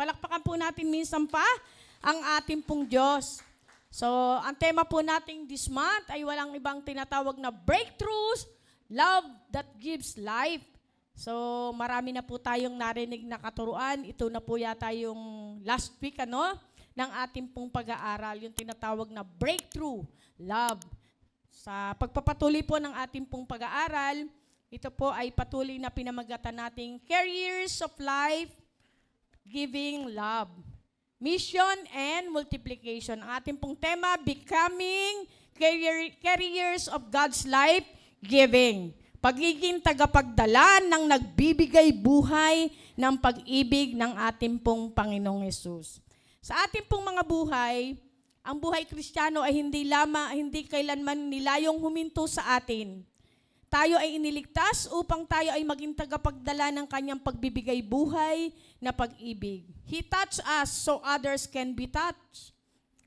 Palakpakan po natin minsan pa ang ating pong Diyos. So, ang tema po natin this month ay walang ibang tinatawag na breakthroughs, love that gives life. So, marami na po tayong narinig na katuruan. Ito na po yata yung last week, ng ating pong pag-aaral, yung tinatawag na breakthrough, love. Sa pagpapatuloy po ng ating pong pag-aaral, ito po ay patuloy na pinamagatan nating Carriers of Life, Giving Love. Mission and Multiplication. Ang ating pong tema, Becoming Carriers of God's Life, Giving. Pagiging tagapagdala ng nagbibigay buhay ng pag-ibig ng ating pong Panginoong Hesus. Sa ating pong mga buhay, ang buhay Kristiyano ay hindi kailanman nilayong huminto sa atin. Tayo ay iniligtas upang tayo ay maging tagapagdala ng kanyang pagbibigay buhay na pag-ibig. He touched us so others can be touched.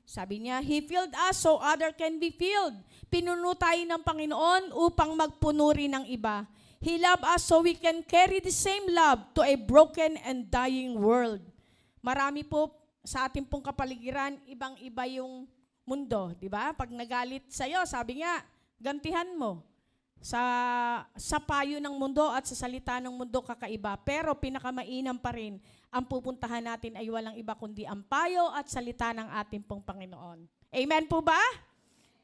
Sabi niya, He filled us so others can be filled. Pinuno tayo ng Panginoon upang magpuno rin ng iba. He loved us so we can carry the same love to a broken and dying world. Marami po sa ating pong kapaligiran, ibang-iba yung mundo, di ba? Pag nagalit sa'yo, sabi nga, gantihan mo. Sa payo ng mundo at sa salita ng mundo kakaiba. Pero pinakamainam pa rin, ang pupuntahan natin ay walang iba kundi ang payo at salita ng ating pong Panginoon. Amen po ba?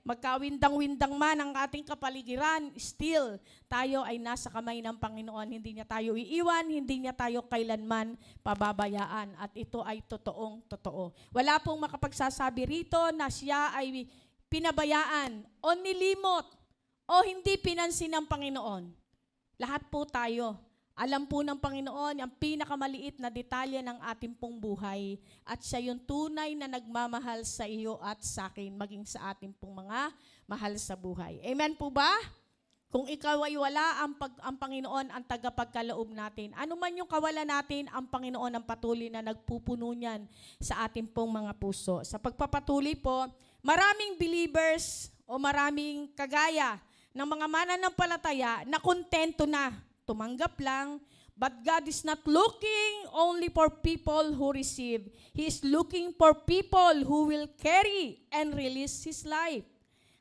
Magkawindang-windang man ang ating kapaligiran, still, tayo ay nasa kamay ng Panginoon. Hindi niya tayo iiwan, hindi niya tayo kailanman pababayaan. At ito ay totoong totoo. Wala pong makapagsasabi rito na siya ay pinabayaan o nilimot o hindi pinansin ng Panginoon. Lahat po tayo. Alam po ng Panginoon ang pinakamaliit na detalye ng ating pong buhay at siya yung tunay na nagmamahal sa iyo at sa akin, maging sa ating pong mga mahal sa buhay. Amen po ba? Kung ikaw ay wala, ang Panginoon ang tagapagkaloob natin. Ano man yung kawalan natin, ang Panginoon ang patuloy na nagpupuno niyan sa ating pong mga puso. Sa pagpapatuloy po, maraming believers o maraming kagaya ng mga mananampalataya na kontento na, tumanggap lang, but God is not looking only for people who receive. He is looking for people who will carry and release His life.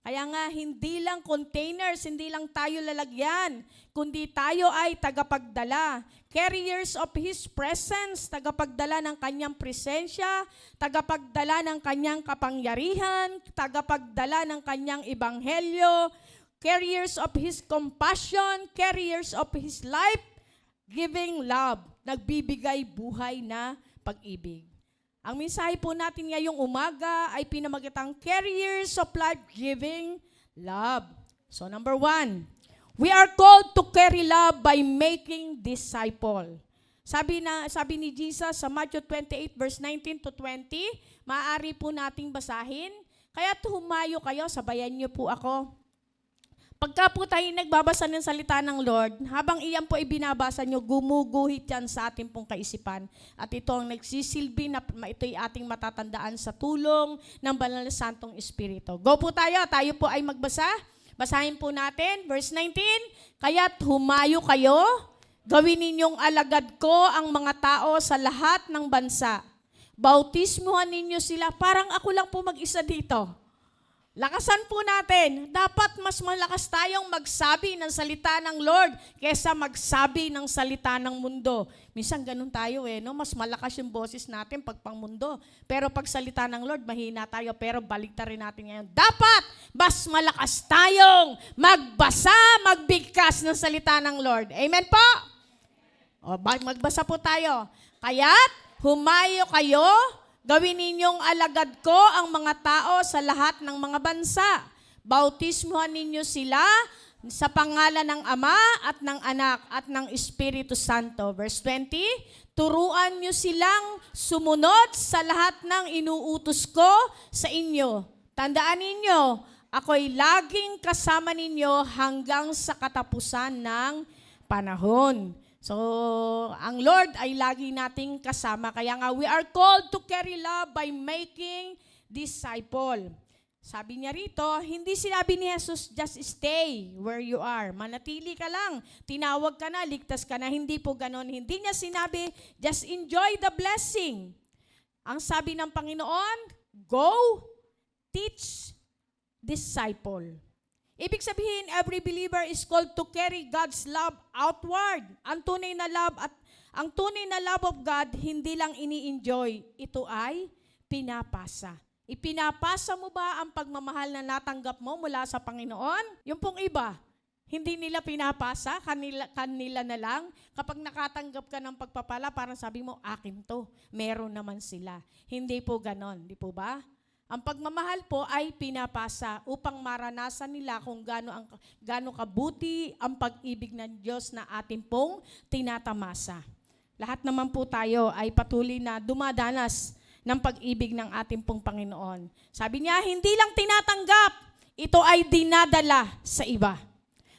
Kaya nga, hindi lang containers, hindi lang tayo lalagyan, kundi tayo ay tagapagdala. Carriers of His presence, tagapagdala ng Kanyang presensya, tagapagdala ng Kanyang kapangyarihan, tagapagdala ng Kanyang ebanghelyo, carriers of His compassion, carriers of His life, giving love, nagbibigay buhay na pag-ibig. Ang mensahe po natin ngayong umaga ay pinamagatang carriers of life, giving love. So number 1, we are called to carry love by making disciple. Sabi ni Jesus sa Matthew 28 verse 19 to 20, maaari po nating basahin. Kaya humayo kayo, sabayan niyo po ako. Pagka po tayo nagbabasa ng salita ng Lord, habang iyan po ibinabasa nyo, gumuguhit yan sa ating pong kaisipan. At ito ang nagsisilbi na ito'y ating matatandaan sa tulong ng Banal na Santong Espiritu. Go po tayo po ay magbasa. Basahin po natin, verse 19, kaya't humayo kayo, gawin ninyong alagad ko ang mga tao sa lahat ng bansa. Bautismuhan ninyo sila, parang ako lang po mag-isa dito. Lakasan po natin. Dapat mas malakas tayong magsabi ng salita ng Lord kaysa magsabi ng salita ng mundo. Minsan ganun tayo Mas malakas yung boses natin pag pangmundo. Pero pag salita ng Lord, mahina tayo. Pero baliktarin natin ngayon. Dapat mas malakas tayong magbasa, magbigkas ng salita ng Lord. Amen po? O, magbasa po tayo. Kaya't humayo kayo, gawin ninyong alagad ko ang mga tao sa lahat ng mga bansa. Bautismuhan ninyo sila sa pangalan ng Ama at ng Anak at ng Espiritu Santo. Verse 20, turuan nyo silang sumunod sa lahat ng inuutos ko sa inyo. Tandaan ninyo, ako'y laging kasama ninyo hanggang sa katapusan ng panahon. So, ang Lord ay lagi nating kasama. Kaya nga, we are called to carry love by making disciple. Sabi niya rito, hindi sinabi ni Jesus, just stay where you are. Manatili ka lang. Tinawag ka na, ligtas ka na. Hindi po ganon. Hindi niya sinabi, just enjoy the blessing. Ang sabi ng Panginoon, go, teach, disciple. Ibig sabihin, every believer is called to carry God's love outward. Ang tunay na love of God, hindi lang ini-enjoy. Ito ay pinapasa. Ipinapasa mo ba ang pagmamahal na natanggap mo mula sa Panginoon? Yung pong iba, hindi nila pinapasa, kanila na lang. Kapag nakatanggap ka ng pagpapala, parang sabi mo, akin to. Meron naman sila. Hindi po ganon, di po ba? Ang pagmamahal po ay pinapasa upang maranasan nila kung gaano kabuti ang pag-ibig ng Diyos na atin pong tinatamasa. Lahat naman po tayo ay patuloy na dumadanas ng pag-ibig ng ating pong Panginoon. Sabi niya, hindi lang tinatanggap, ito ay dinadala sa iba.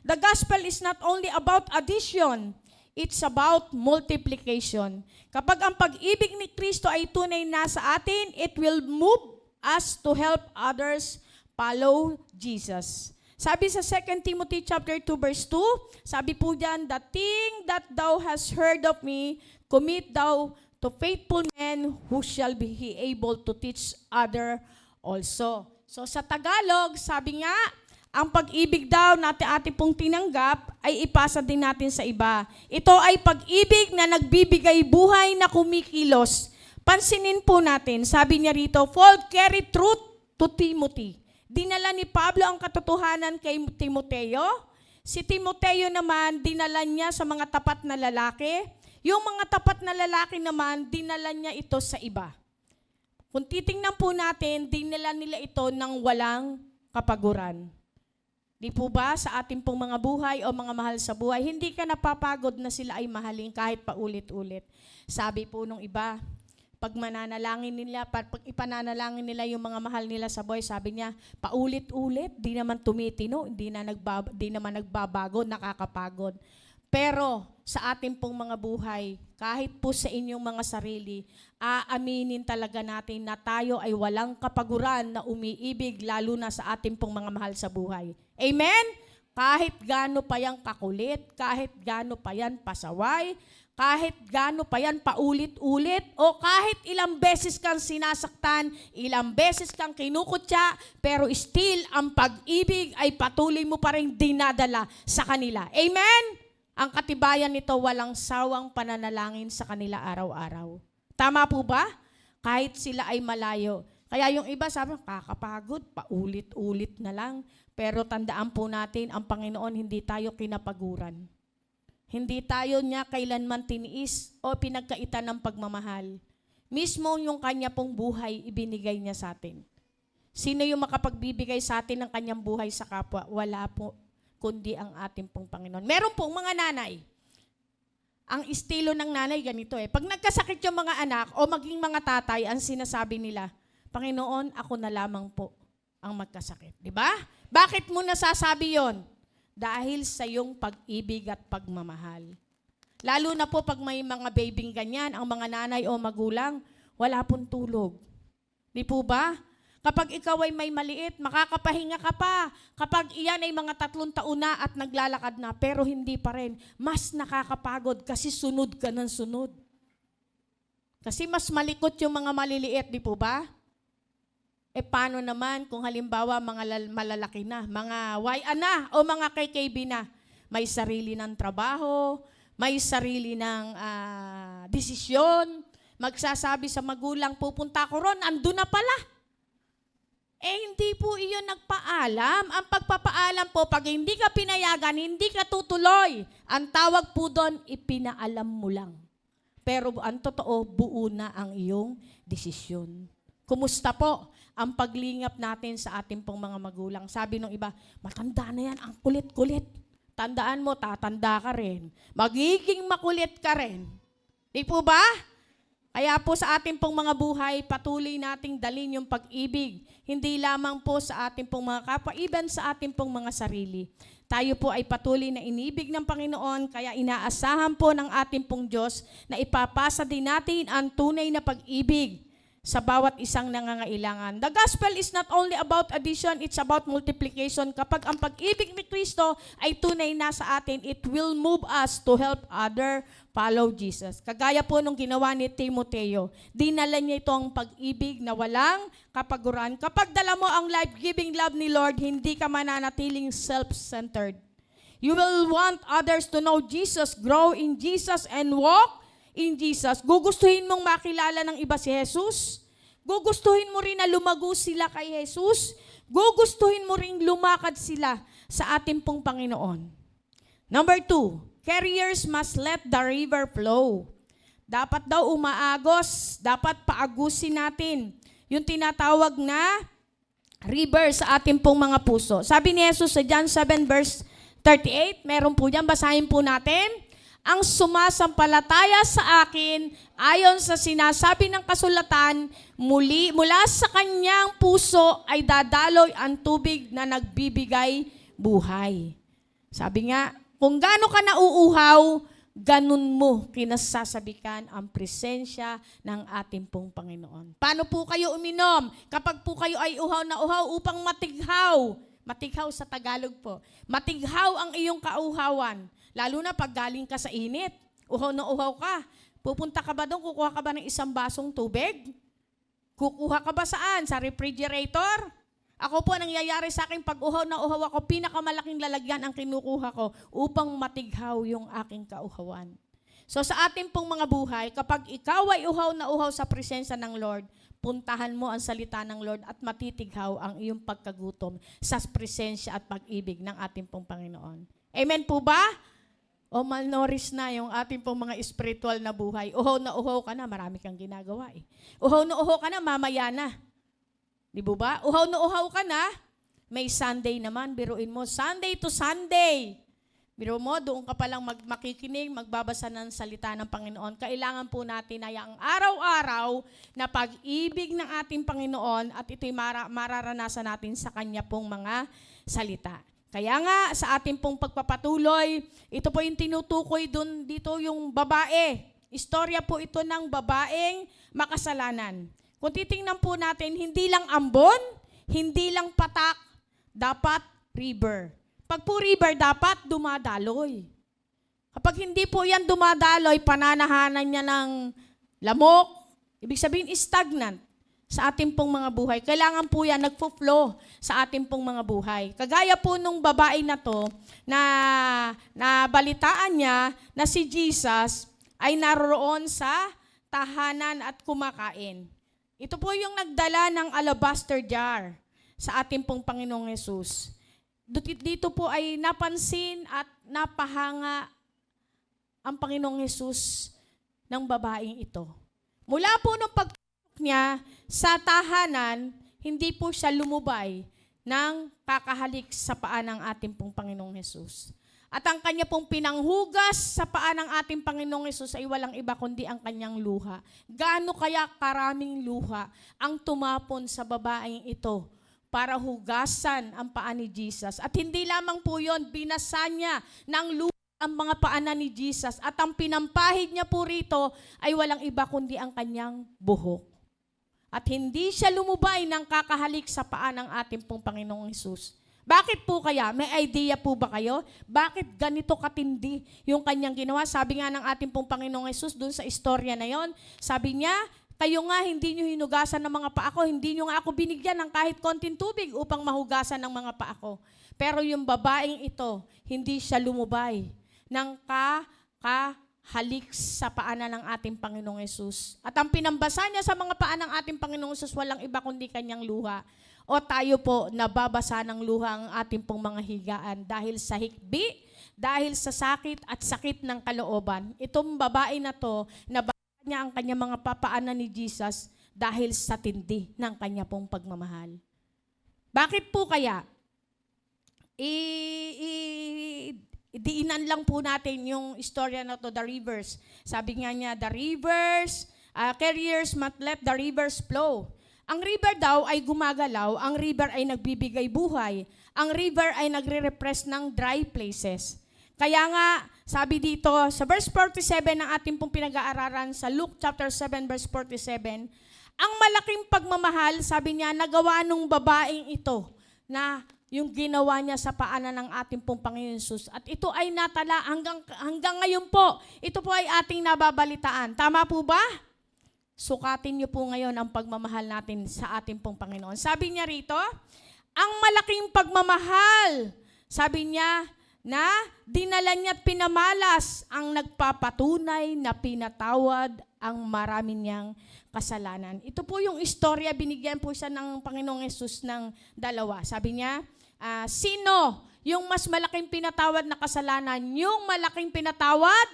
The gospel is not only about addition, it's about multiplication. Kapag ang pag-ibig ni Kristo ay tunay na sa atin, it will move us to help others follow Jesus. Sabi sa 2 Timothy chapter 2 verse 2, sabi po diyan, the thing that thou hast heard of me, commit thou to faithful men who shall be able to teach other also. So sa Tagalog, sabi nga, ang pag-ibig daw natin ating pong tinanggap ay ipasa din natin sa iba. Ito ay pag-ibig na nagbibigay buhay na kumikilos. Pansinin po natin, sabi niya rito, Paul carried truth to Timothy. Dinala ni Pablo ang katotohanan kay Timoteo. Si Timoteo naman, dinala niya sa mga tapat na lalaki. Yung mga tapat na lalaki naman, dinala niya ito sa iba. Kung titingnan po natin, dinala nila ito ng walang kapaguran. Di po ba sa ating pong mga buhay o mga mahal sa buhay, hindi ka napapagod na sila ay mahalin kahit paulit-ulit. Sabi po nung iba, pag mananalangin nila, pag ipananalangin nila yung mga mahal nila sa buhay, sabi niya, paulit-ulit, di naman tumitino, di naman nagbabago, nakakapagod. Pero sa ating pong mga buhay, kahit po sa inyong mga sarili, aaminin talaga natin na tayo ay walang kapaguran na umiibig, lalo na sa ating pong mga mahal sa buhay. Amen? Kahit gaano pa yan kakulit, kahit gaano pa yan pasaway, kahit gaano pa yan paulit-ulit, o kahit ilang beses kang sinasaktan, ilang beses kang kinukutya, pero still ang pag-ibig ay patuloy mo pa rin dinadala sa kanila. Amen? Ang katibayan nito, walang sawang pananalangin sa kanila araw-araw. Tama po ba? Kahit sila ay malayo. Kaya yung iba sabi, kakapagod, paulit-ulit na lang. Pero tandaan po natin, ang Panginoon hindi tayo kinapaguran. Hindi tayo niya kailanman tiniis o pinagkaitan ng pagmamahal. Mismo yung kanya pong buhay, ibinigay niya sa atin. Sino yung makapagbibigay sa atin ng kanyang buhay sa kapwa? Wala po, kundi ang ating pong Panginoon. Meron pong mga nanay. Ang estilo ng nanay ganito Pag nagkasakit yung mga anak o maging mga tatay, ang sinasabi nila, Panginoon, ako na lamang po ang magkasakit. Di ba? Bakit mo nasasabi yon? Dahil sa iyong pag-ibig at pagmamahal. Lalo na po pag may mga babing ganyan, ang mga nanay o magulang, wala pong tulog. Di po ba? Kapag ikaw ay may maliit, makakapahinga ka pa. Kapag iyan ay mga 3 taon na at naglalakad na, pero hindi pa rin, mas nakakapagod kasi sunod ka ng sunod. Kasi mas malikot yung mga maliliit, di po ba? Paano naman kung halimbawa mga malalaki na, mga YA na o mga KKB na, may sarili ng trabaho, may sarili ng desisyon, magsasabi sa magulang, pupunta ko ron, andun na pala. Hindi po iyon nagpaalam. Ang pagpapaalam po, pag hindi ka pinayagan, hindi ka tutuloy. Ang tawag po doon, ipinaalam mo lang. Pero ang totoo, buo na ang iyong desisyon. Kumusta po ang paglingap natin sa ating pong mga magulang? Sabi ng iba, matanda na yan, ang kulit-kulit. Tandaan mo, tatanda ka rin. Magiging makulit ka rin. Di po ba? Kaya po sa ating pong mga buhay, patuloy nating dalhin yung pag-ibig. Hindi lamang po sa ating pong mga kapwa, even sa ating pong mga sarili. Tayo po ay patuloy na inibig ng Panginoon, kaya inaasahan po ng ating pong Diyos na ipapasa din natin ang tunay na pag-ibig sa bawat isang nangangailangan. The gospel is not only about addition, it's about multiplication. Kapag ang pag-ibig ni Kristo ay tunay na sa atin, it will move us to help other follow Jesus. Kagaya po nung ginawa ni Timoteo, dinala niya itong pag-ibig na walang kapaguran. Kapag dala mo ang life-giving love ni Lord, hindi ka mananatiling self-centered. You will want others to know Jesus, grow in Jesus, and walk in Jesus. Gugustuhin mong makilala ng iba si Jesus? Gugustuhin mo rin na lumago sila kay Jesus? Gugustuhin mo rin lumakad sila sa ating pong Panginoon. Number 2, carriers must let the river flow. Dapat daw umaagos, dapat paagusin natin yung tinatawag na river sa ating pong mga puso. Sabi ni Jesus sa John 7 verse 38, meron po dyan, basahin po natin. Ang sumasampalataya sa akin, ayon sa sinasabi ng kasulatan, mula sa kanyang puso ay dadaloy ang tubig na nagbibigay buhay. Sabi nga, kung gaano ka nauuhaw, ganun mo kinasasabikan ang presensya ng ating pong Panginoon. Paano po kayo uminom? Kapag po kayo ay uhaw na uhaw upang matighaw. Matighaw sa Tagalog po. Matighaw ang iyong kauhawan. Lalo na pag galing ka sa init, uhaw na uhaw ka. Pupunta ka ba doon, kukuha ka ba ng isang basong tubig? Kukuha ka ba saan? Sa refrigerator? Ako po, nangyayari sa akin, pag uhaw na uhaw ako, pinakamalaking lalagyan ang kinukuha ko upang matighaw yung aking kauhawan. So sa ating pong mga buhay, kapag ikaw ay uhaw na uhaw sa presensya ng Lord, puntahan mo ang salita ng Lord at matitighaw ang iyong pagkagutom sa presensya at pag-ibig ng ating pong Panginoon. Amen po ba? O malnourished na yung ating pong mga spiritual na buhay. Uhaw na uhaw ka na, marami kang ginagawa eh. Uhaw na uhaw ka na, mamaya na. Di ba? Uhaw na uhaw ka na, may Sunday naman, biruin mo. Sunday to Sunday. Biro mo, doon ka palang makikinig, magbabasa ng salita ng Panginoon. Kailangan po natin ay ang araw-araw na pag-ibig ng ating Panginoon at ito'y mararanasan natin sa Kanya pong mga salita. Kaya nga, sa ating pong pagpapatuloy, ito po yung tinutukoy doon dito yung babae. Istorya po ito ng babaeng makasalanan. Kung titingnan po natin, hindi lang ambon, hindi lang patak, dapat river. Pag po river, dapat dumadaloy. Kapag hindi po yan dumadaloy, pananahanan niya ng lamok, ibig sabihin stagnant sa ating pong mga buhay. Kailangan po yan nagpo-flow sa ating pong mga buhay. Kagaya po nung babae na to, na balitaan niya na si Jesus ay naroon sa tahanan at kumakain. Ito po yung nagdala ng alabaster jar sa ating pong Panginoong Yesus. Dito po ay napansin at napahanga ang Panginoong Yesus ng babaeng ito. Mula po nung pagpasok niya sa tahanan, hindi po siya lumubay ng kakahalik sa paa ng ating pong Panginoong Yesus. At ang kanya pong pinanghugas sa paa ng ating Panginoong Yesus ay walang iba kundi ang kanyang luha. Gaano kaya karaming luha ang tumapon sa babaeng ito para hugasan ang paa ni Jesus. At hindi lamang po yun, binasa niya ng luha ang mga paanan ni Jesus. At ang pinampahid niya po rito ay walang iba kundi ang kanyang buhok. At hindi siya lumubay ng kakahalik sa paa ng ating pong Panginoong Hesus. Bakit po kaya? May idea po ba kayo? Bakit ganito katindi yung kanyang ginawa? Sabi nga ng ating pong Panginoong Hesus doon sa istorya na yon, sabi niya, kayo nga hindi nyo hinugasan ng mga paa ko, hindi nyo nga ako binigyan ng kahit konting tubig upang mahugasan ng mga paa ko. Pero yung babaeng ito, hindi siya lumubay ng halik sa paanan ng ating Panginoong Hesus. At ang pinambasa niya sa mga paa ng ating Panginoong Hesus, walang iba kundi kanyang luha. O tayo po, nababasa ng luha ang ating pong mga higaan dahil sa hikbi, dahil sa sakit at sakit ng kalooban. Itong babae na to, nabasa niya ang kanyang mga papaanan ni Jesus dahil sa tindi ng kanya pong pagmamahal. Bakit po kaya? Diinan lang po natin yung istorya na to, the rivers. Sabi nga niya, the rivers, carriers must let the rivers flow. Ang river daw ay gumagalaw, ang river ay nagbibigay buhay, ang river ay nagre-repress ng dry places. Kaya nga, sabi dito, sa verse 47 ng ating pong pinag-aaralan sa Luke chapter 7 verse 47, Ang malaking pagmamahal, sabi niya, nagawa nung babaeng ito na yung ginawa niya sa paanan ng ating pong Panginoon Jesus. At ito ay natala hanggang ngayon po. Ito po ay ating nababalitaan. Tama po ba? Sukatin niyo po ngayon ang pagmamahal natin sa ating pong Panginoon. Sabi niya rito, ang malaking pagmamahal, sabi niya, na dinala niya at pinamalas ang nagpapatunay na pinatawad ang marami niyang kasalanan. Ito po yung istorya, binigyan po siya ng Panginoong Yesus ng dalawa. Sabi niya, sino yung mas malaking pinatawad na kasalanan? Yung malaking pinatawad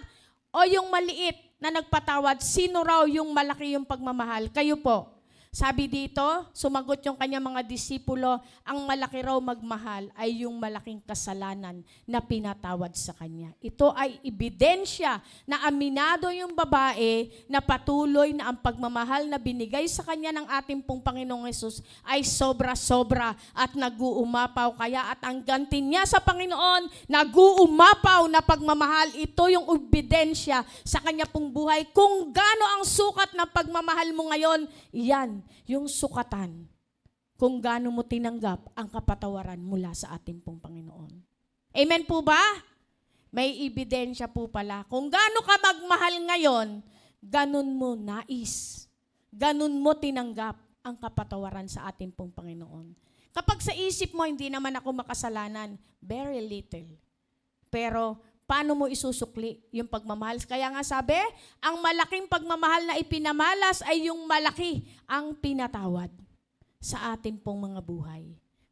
o yung maliit na nagpatawad? Sino raw yung malaki yung pagmamahal? Kayo po. Sabi dito, sumagot yung kanya mga disipulo, ang malaki raw magmahal ay yung malaking kasalanan na pinatawad sa kanya. Ito ay ebidensya na aminado yung babae na patuloy na ang pagmamahal na binigay sa kanya ng ating pong Panginoong Yesus ay sobra-sobra at nag-uumapaw. Kaya at ang ganti niya sa Panginoon, nag-uumapaw na pagmamahal. Ito yung ebidensya sa kanya pong buhay. Kung gaano ang sukat ng pagmamahal mo ngayon, yan yung sukatan kung gaano mo tinanggap ang kapatawaran mula sa ating pong Panginoon. Amen po ba? May ebidensya po pala. Kung gaano ka magmahal ngayon, ganun mo nais. Ganun mo tinanggap ang kapatawaran sa ating pong Panginoon. Kapag sa isip mo, hindi naman ako makasalanan, very little. Pero paano mo isusukli yung pagmamahal? Kaya nga sabi, ang malaking pagmamahal na ipinamalas ay yung malaki ang pinatawad sa ating pong mga buhay.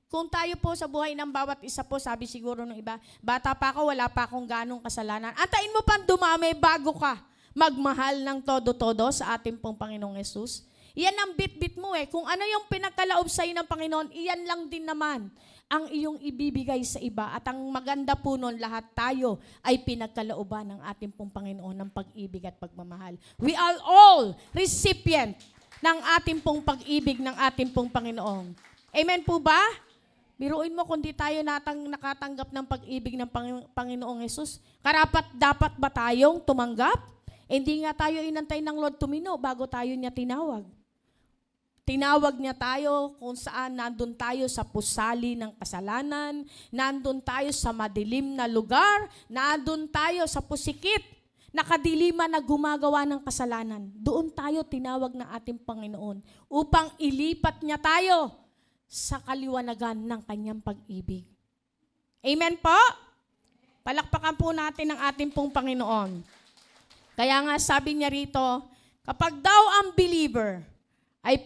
Kung tayo po sa buhay ng bawat isa po, sabi siguro ng iba, bata pa ako, wala pa akong ganong kasalanan. Antayin mo pang dumami bago ka magmahal ng todo-todo sa ating pong Panginoong Yesus. Iyan ang bit-bit mo eh. Kung ano yung pinagkalaob sa'yo ng Panginoon, iyan lang din naman ang iyong ibibigay sa iba. At ang maganda po nun, lahat tayo ay pinagkalooban ng ating pong Panginoon ng pag-ibig at pagmamahal. We are all recipient ng ating pong pag-ibig ng ating pong Panginoon. Amen po ba? Biruin mo kung di tayo nakatanggap ng pag-ibig ng Panginoong Yesus. Karapat dapat ba tayong tumanggap? Hindi nga tayo inantay ng Lord tumino bago tayo niya tinawag. Tinawag niya tayo kung saan nandun tayo sa pusali ng kasalanan, nandun tayo sa madilim na lugar, nandun tayo sa pusikit, nakadiliman na gumagawa ng kasalanan. Doon tayo tinawag ng ating Panginoon upang ilipat niya tayo sa kaliwanagan ng kanyang pag-ibig. Amen po? Palakpakan po natin ang ating pong Panginoon. Kaya nga sabi niya rito, kapag daw ang believer ay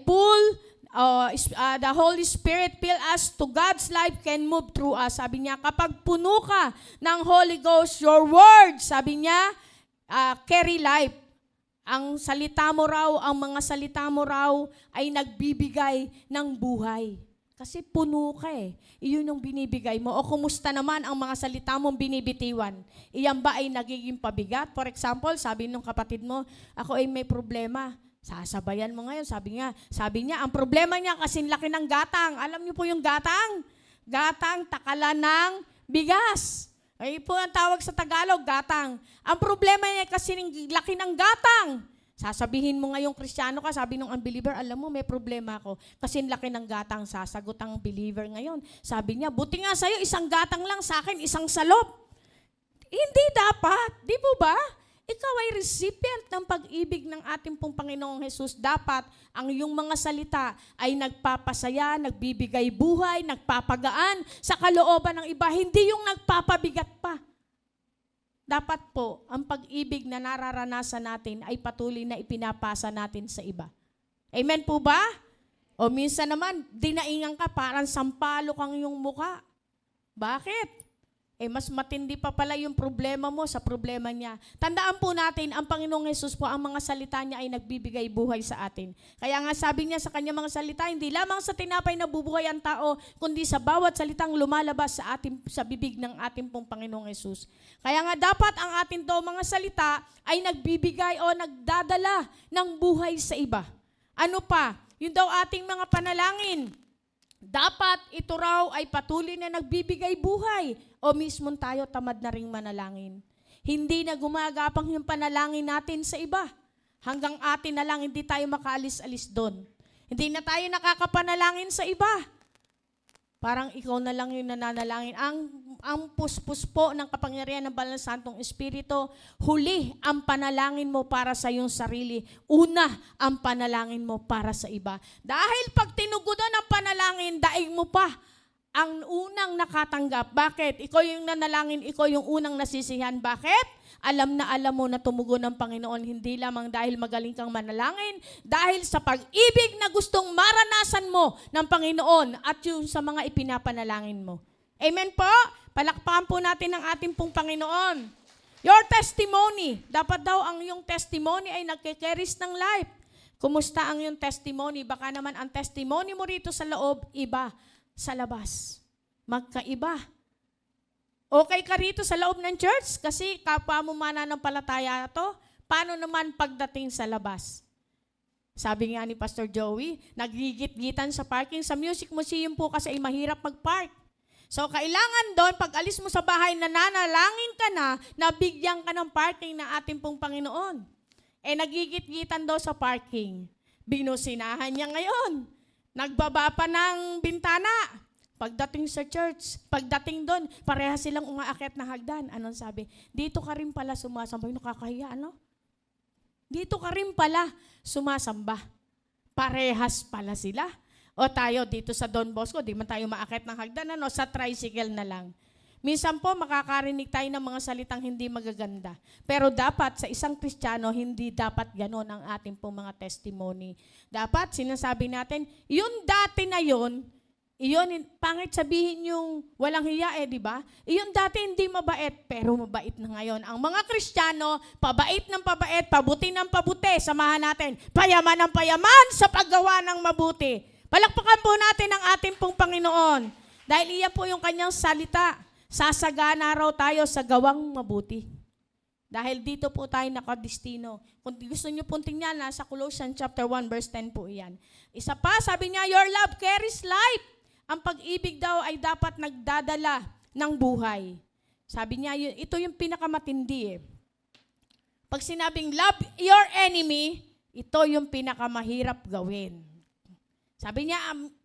the Holy Spirit fill us to God's life can move through us. Sabi niya, kapag puno ka ng Holy Ghost, your word, sabi niya, carry life. Ang salita mo raw, ang mga salita mo raw ay nagbibigay ng buhay. Kasi puno ka eh. Iyon yung binibigay mo. O kumusta naman ang mga salita mong binibitiwan? Iyan ba ay nagiging pabigat? For example, sabi nung kapatid mo, ako ay may problema. Sasabayan mo ngayon. Sabi niya, ang problema niya kasing laki ng gatang. Alam niyo po yung gatang? Gatang, takalan ng bigas. Ay po ang tawag sa Tagalog, gatang. Ang problema niya kasing laki ng gatang. Sasabihin mo ngayong Kristiyano ka, sabi nung unbeliever, alam mo, may problema ako. Kasing laki ng gatang, sasagot ang believer ngayon. Sabi niya, buti nga sa'yo, isang gatang lang, sa akin, isang salop. Hindi dapat. Di po ba? Ikaw ay recipient ng pag-ibig ng ating pong Panginoong Jesus. Dapat ang iyong mga salita ay nagpapasaya, nagbibigay buhay, nagpapagaan sa kalooban ng iba. Hindi yung nagpapabigat pa. Dapat po, ang pag-ibig na nararanasan natin ay patuloy na ipinapasa natin sa iba. Amen po ba? O minsan naman, dinaingan ka, parang sampalo kang iyong mukha. Bakit? Mas matindi pa pala yung problema mo sa problema niya. Tandaan po natin, ang Panginoong Yesus po, ang mga salita niya ay nagbibigay buhay sa atin. Kaya nga sabi niya sa kanyang mga salita, hindi lamang sa tinapay na bubuhay ang tao, kundi sa bawat salitang lumalabas sa bibig ng ating pong Panginoong Yesus. Kaya nga dapat ang ating daw mga salita ay nagbibigay o nagdadala ng buhay sa iba. Ano pa? Yun daw ating mga panalangin. Dapat ito raw ay patuloy na nagbibigay buhay o mismon tayo tamad na ring manalangin. Hindi na gumagapang yung panalangin natin sa iba. Hanggang atin na lang, hindi tayo makaalis-alis doon. Hindi na tayo nakakapanalangin sa iba. Parang ikaw na lang yung nananalangin. Ang puspos po ng kapangyarihan ng Banal na Santong Espiritu, huli ang panalangin mo para sa iyong sarili. Una ang panalangin mo para sa iba. Dahil pag tinugudan ng panalangin, daig mo pa ang unang nakatanggap. Bakit? Ikaw yung nanalangin, ikaw yung unang nasisihan. Bakit? Alam na alam mo na tumugon ng Panginoon, hindi lamang dahil magaling kang manalangin, dahil sa pag-ibig na gustong maranasan mo ng Panginoon at yung sa mga ipinapanalangin mo. Amen po? Palakpakan po natin ang ating pong Panginoon. Your testimony. Dapat daw ang iyong testimony ay nagkikeris ng life. Kumusta ang iyong testimony? Baka naman ang testimony mo rito sa loob, iba sa labas. Magkaiba. Okay ka rito sa loob ng church kasi kapwa mo mananampalataya to. Paano naman pagdating sa labas? Sabi nga ni Pastor Joey, nagigit-gitan sa parking. Sa Music Museum po kasi ay mahirap mag-park. So kailangan doon, pag alis mo sa bahay, nananalangin ka na, nabigyan ka ng parking na ating pong Panginoon. Nagigit-gitan daw sa parking. Binusinahan niya ngayon. Nagbaba pa ng bintana. Pagdating sa church, pagdating doon, pareha silang umaakyat na hagdan. Anong sabi? Dito ka rin pala sumasamba. Nakakahiya, ano? Dito ka rin pala sumasamba. Parehas pala sila. O tayo dito sa Don Bosco, di man tayo maakyat ng hagdan, ano? Sa tricycle na lang. Minsan po, makakarinig tayo ng mga salitang hindi magaganda. Pero dapat, sa isang Kristiyano, hindi dapat ganon ang ating pong mga testimony. Dapat, sinasabi natin, yun dati na yun, iyon, pangit sabihin yung walang hiya di ba? Iyon dati hindi mabait, pero mabait na ngayon. Ang mga Kristiyano, pabait ng pabait, pabuti ng pabuti, samahan natin. Payaman ng payaman sa paggawa ng mabuti. Palakpakan po natin ang ating pong Panginoon. Dahil iyan po yung kanyang salita. Sasagana raw tayo sa gawang mabuti. Dahil dito po tayo nakadestino. Kung gusto nyo pong tingnan, nasa Colossians chapter 1, verse 10 po iyan. Isa pa, sabi niya, your love carries life. Ang pag-ibig daw ay dapat nagdadala ng buhay. Sabi niya, ito yung pinakamatindi Pag sinabing love your enemy, ito yung pinakamahirap gawin. Sabi niya,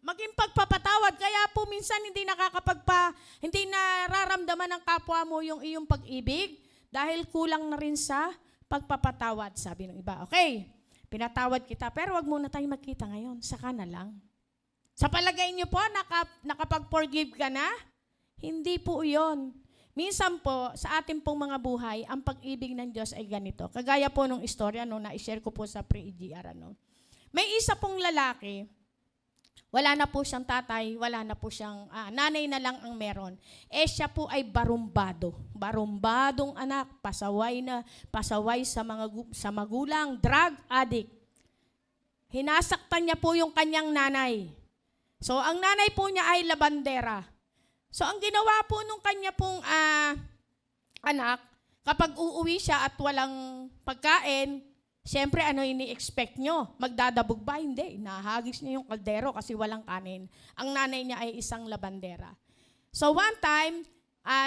maging pagpapatawad, kaya po minsan hindi nararamdaman ng kapwa mo yung iyong pag-ibig dahil kulang na rin sa pagpapatawad, sabi ng iba. Okay, pinatawad kita, pero wag muna tayo magkita ngayon, saka na lang. Sa palagay niyo po, nakapag-forgive ka na? Hindi po yun. Minsan po, sa ating pong mga buhay, ang pag-ibig ng Diyos ay ganito. Kagaya po nung istorya, na-share ko po sa pre-EGR. May isa pong lalaki, wala na po siyang tatay, wala na po siyang, nanay na lang ang meron. Siya po ay barumbado. Barumbadong anak, pasaway sa magulang, drug addict. Hinasaktan niya po yung kanyang nanay. So, ang nanay po niya ay labandera. So, ang ginawa po nung kanya pong anak, kapag uuwi siya at walang pagkain, siyempre, ini-expect nyo? Magdadabog ba? Hindi. Nahagis niya yung kaldero kasi walang kanin. Ang nanay niya ay isang labandera. So, one time,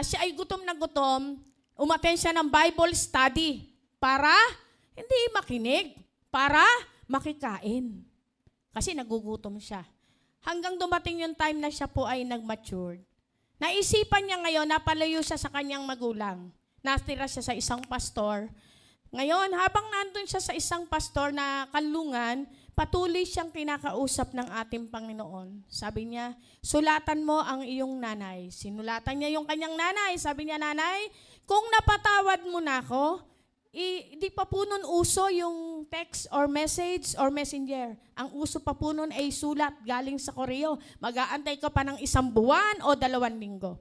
siya ay gutom na gutom, umattend siya ng Bible study para hindi makinig, para makikain. Kasi nagugutom siya. Hanggang dumating yung time na siya po ay nag-matured. Naisipan niya ngayon, napalayo siya sa kanyang magulang. Natira siya sa isang pastor. Ngayon, habang nandun siya sa isang pastor na kanlungan, patuloy siyang kinakausap ng ating Panginoon. Sabi niya, sulatan mo ang iyong nanay. Sinulatan niya yung kanyang nanay. Sabi niya, nanay, kung napatawad mo na ako, di pa po nun uso yung text or message or messenger. Ang uso pa po nun ay sulat galing sa koreo. Mag-aantay ka pa ng 1 buwan o 2 linggo.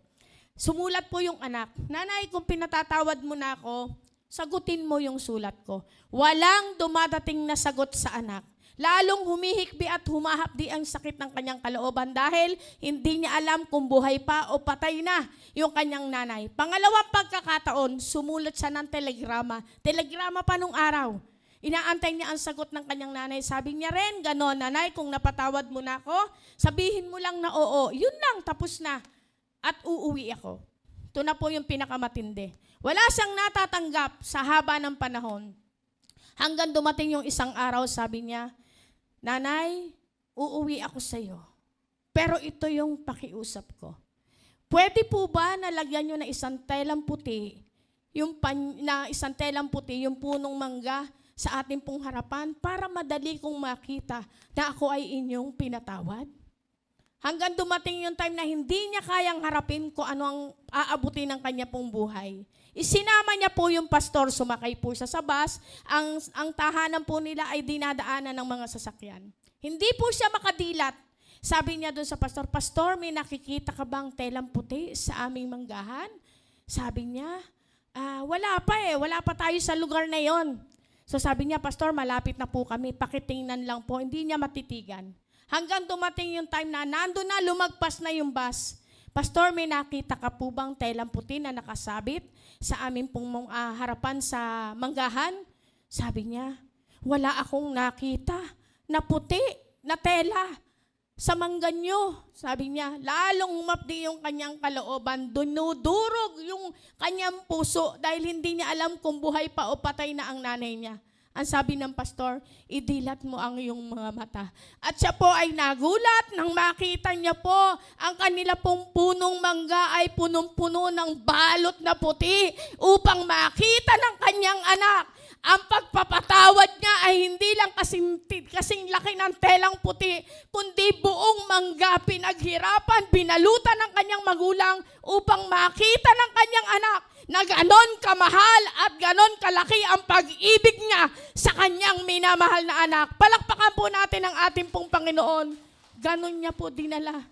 Sumulat po yung anak, nanay, kung pinatatawad mo na ako, sagutin mo yung sulat ko. Walang dumadating na sagot sa anak. Lalong humihikbi at humahapdi ang sakit ng kanyang kalooban dahil hindi niya alam kung buhay pa o patay na yung kanyang nanay. Pangalawang pagkakataon, sumulat siya ng telegrama. Telegrama pa nung araw. Inaantay niya ang sagot ng kanyang nanay. Sabi niya rin, ganon, nanay, kung napatawad mo na ako, sabihin mo lang na oo. Yun lang, tapos na. At uuwi ako. Ito na po yung pinakamatindi. Wala siyang natatanggap sa haba ng panahon. Hanggang dumating yung isang araw, sabi niya, nanay, uuwi ako sa iyo. Pero ito yung pakiusap ko. Pwede po ba nalagyan nyo na isang telang puti, yung punong mangga sa ating pong harapan para madali kong makita na ako ay inyong pinatawad? Hanggang dumating yung time na hindi niya kayang harapin kung ano ang aabutin ng kanya pong buhay. Isinama niya po yung pastor, sumakay po siya sa bus, ang tahanan po nila ay dinadaanan ng mga sasakyan. Hindi po siya makadilat. Sabi niya doon sa pastor, "Pastor, may nakikita ka bang telang puti sa aming manggahan?" Sabi niya, wala pa tayo sa lugar na yon. So sabi niya, "Pastor, malapit na po kami, pakitingnan lang po." Hindi niya matitigan. Hanggang dumating yung time na nandun na, lumagpas na yung bus. "Pastor, may nakita ka po bang telang puti na nakasabit sa aming pong harapan sa manggahan?" Sabi niya, "Wala akong nakita na puti, na tela sa mangga nyo." Sabi niya, lalong humapdi yung kanyang kalooban, dunudurog yung kanyang puso dahil hindi niya alam kung buhay pa o patay na ang nanay niya. Ang sabi ng pastor, "Idilat mo ang iyong mga mata." At siya po ay nagulat nang makita niya po ang kanila pong punong mangga ay punong-puno ng balot na puti upang makita ng kanyang anak. Ang pagpapatawad niya ay hindi lang kasing laki ng telang puti, kundi buong mangga pinaghirapan, binalutan ng kanyang magulang upang makita ng kanyang anak na ganon kamahal at ganon kalaki ang pag-ibig niya sa kanyang minamahal na anak. Palakpakan po natin ang ating pong Panginoon. Ganon niya po dinala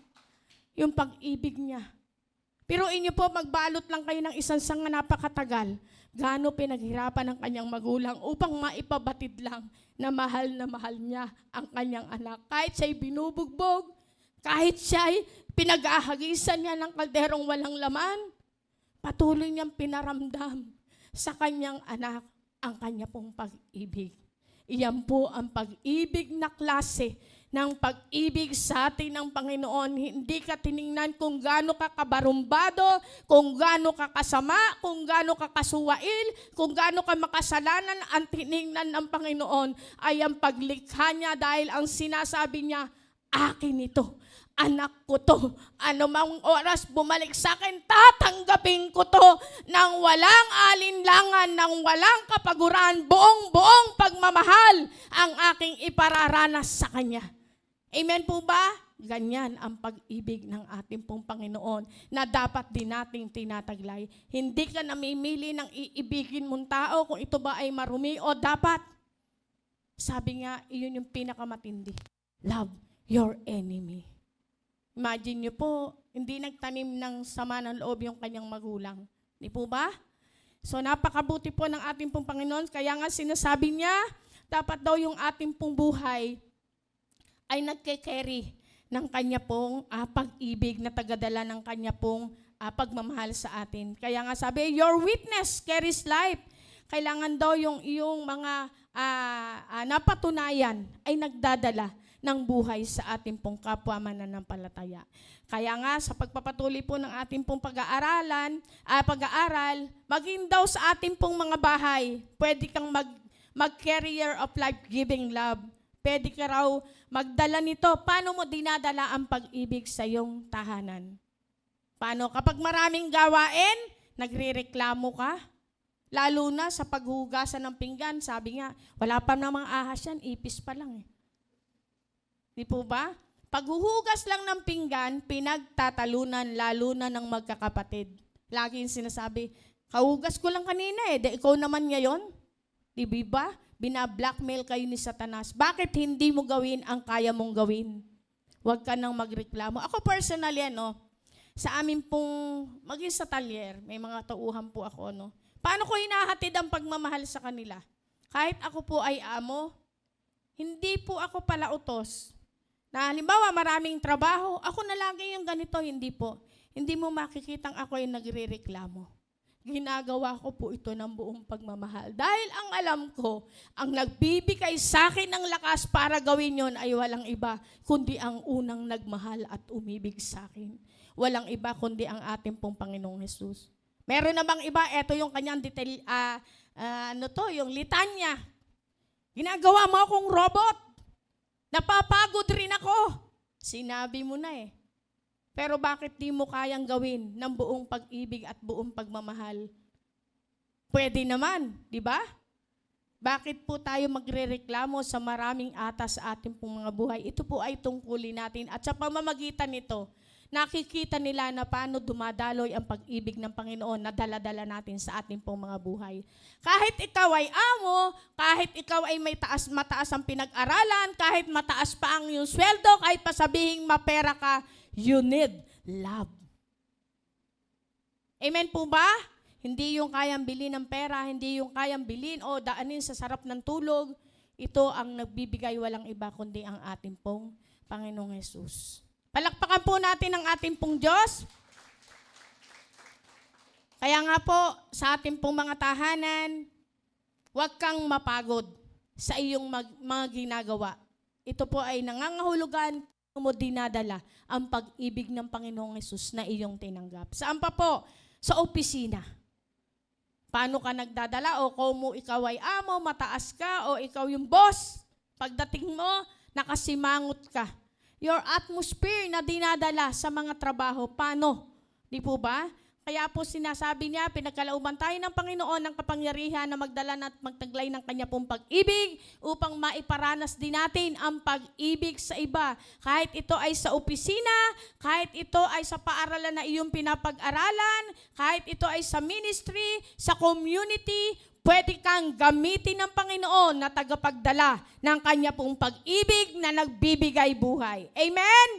yung pag-ibig niya. Pero inyo po, magbalot lang kayo ng isang sanga napakatagal. Gaano pinaghirapan ng kanyang magulang upang maipabatid lang na mahal niya ang kanyang anak. Kahit siya'y binubugbog, kahit siya'y pinag-ahagisan niya ng kalderong walang laman, patuloy niyang pinaramdam sa kanyang anak ang kanya pong pag-ibig. Iyan po ang pag-ibig na klase ng pag-ibig sa atin ng Panginoon. Hindi ka tiningnan kung gaano ka kabarumbado, kung gaano ka kasama, kung gaano ka kasuwail, kung gaano ka makasalanan. Ang tiningnan ng Panginoon ay ang paglikha niya dahil ang sinasabi niya, "Akin ito, anak ko to. Ano mang oras bumalik sa akin, tatanggapin ko to ng walang alinlangan, ng walang kapaguran, buong pagmamahal ang aking ipararanas sa kanya." Amen po ba? Ganyan ang pag-ibig ng ating pong Panginoon na dapat din nating tinataglay. Hindi ka namimili ng iibigin mong tao kung ito ba ay marumi o dapat. Sabi nga, iyon yung pinakamatindi. Love your enemy. Imagine nyo po, hindi nagtanim ng sama ng loob yung kanyang magulang. Di po ba? So napakabuti po ng ating pong Panginoon. Kaya nga sinasabi niya, dapat daw yung ating pong buhay ay nagke-carry ng kanya pong pag-ibig na tagadala ng kanya pong pagmamahal sa atin. Kaya nga sabi, your witness carries life. Kailangan daw yung iyong mga napatunayan ay nagdadala ng buhay sa ating pong kapwa mananampalataya. Kaya nga sa pagpapatuloy po ng ating pong pag-aaral, maging daw sa ating pong mga bahay, pwede kang mag-carrier of life-giving love. Pwede ka raw magdala nito. Paano mo dinadala ang pag-ibig sa iyong tahanan? Paano? Kapag maraming gawain, nagrereklamo ka? Lalo na sa paghugasan ng pinggan, sabi nga, wala pa namang ahas yan, ipis pa lang eh. Di po ba? Paghuhugas lang ng pinggan, pinagtatalunan, lalo na ng magkakapatid. Laging sinasabi, "Kahugas ko lang kanina eh, ikaw naman ngayon." Di ba? Binablackmail kayo ni Satanas. Bakit hindi mo gawin ang kaya mong gawin? Huwag ka nang magreklamo. Ako personally, sa amin pong, maging sa talyer, may mga tauhan po ako, paano ko hinahatid ang pagmamahal sa kanila? Kahit ako po ay amo, hindi po ako pala utos. Na halimbawa, maraming trabaho, ako na lagi yung ganito, hindi po. Hindi mo makikitang ako yung nagre-reklamo. Ginagawa ko po ito ng buong pagmamahal. Dahil ang alam ko, ang nagbibigay sa akin ng lakas para gawin yon ay walang iba, kundi ang unang nagmahal at umibig sa akin. Walang iba, kundi ang ating pong Panginoong Jesus. Meron na bang iba? Ito yung kanyang detail, yung litanya. Ginagawa mo akong robot. Napapagod rin ako. Sinabi mo na eh. Pero bakit di mo kayang gawin ng buong pag-ibig at buong pagmamahal? Pwede naman, di ba? Bakit po tayo magrereklamo sa maraming atas sa ating pong mga buhay? Ito po ay tungkulin natin. At sa pamamagitan nito, nakikita nila na paano dumadaloy ang pag-ibig ng Panginoon na dala-dala natin sa ating pong mga buhay. Kahit ikaw ay amo, kahit ikaw ay mataas ang pinag-aralan, kahit mataas pa ang iyong sweldo, kahit pa sabihing mapera ka, you need love. Amen po ba? Hindi yung kayang bilhin ng pera, hindi yung kayang bilhin o daanin sa sarap ng tulog. Ito ang nagbibigay walang iba kundi ang ating pong Panginoong Hesus. Palakpakan po natin ang ating pong Diyos. Kaya nga po, sa ating pong mga tahanan, huwag kang mapagod sa iyong mga ginagawa. Ito po ay nangangahulugan mo dinadala ang pag-ibig ng Panginoong Hesus na iyong tinanggap. Saan pa po? Sa opisina. Paano ka nagdadala? O kung ikaw ay amo, mataas ka, o ikaw yung boss, pagdating mo, nakasimangot ka. Your atmosphere na dinadala sa mga trabaho, paano? Di po ba? Kaya po sinasabi niya, pinagkalooban tayo ng Panginoon ng kapangyarihan na magdala at magtaglay ng Kanya pong pag-ibig upang maiparanas din natin ang pag-ibig sa iba. Kahit ito ay sa opisina, kahit ito ay sa paaralan na iyong pinapag-aralan, kahit ito ay sa ministry, sa community, pwede kang gamitin ng Panginoon na tagapagdala ng Kanya pong pag-ibig na nagbibigay buhay. Amen?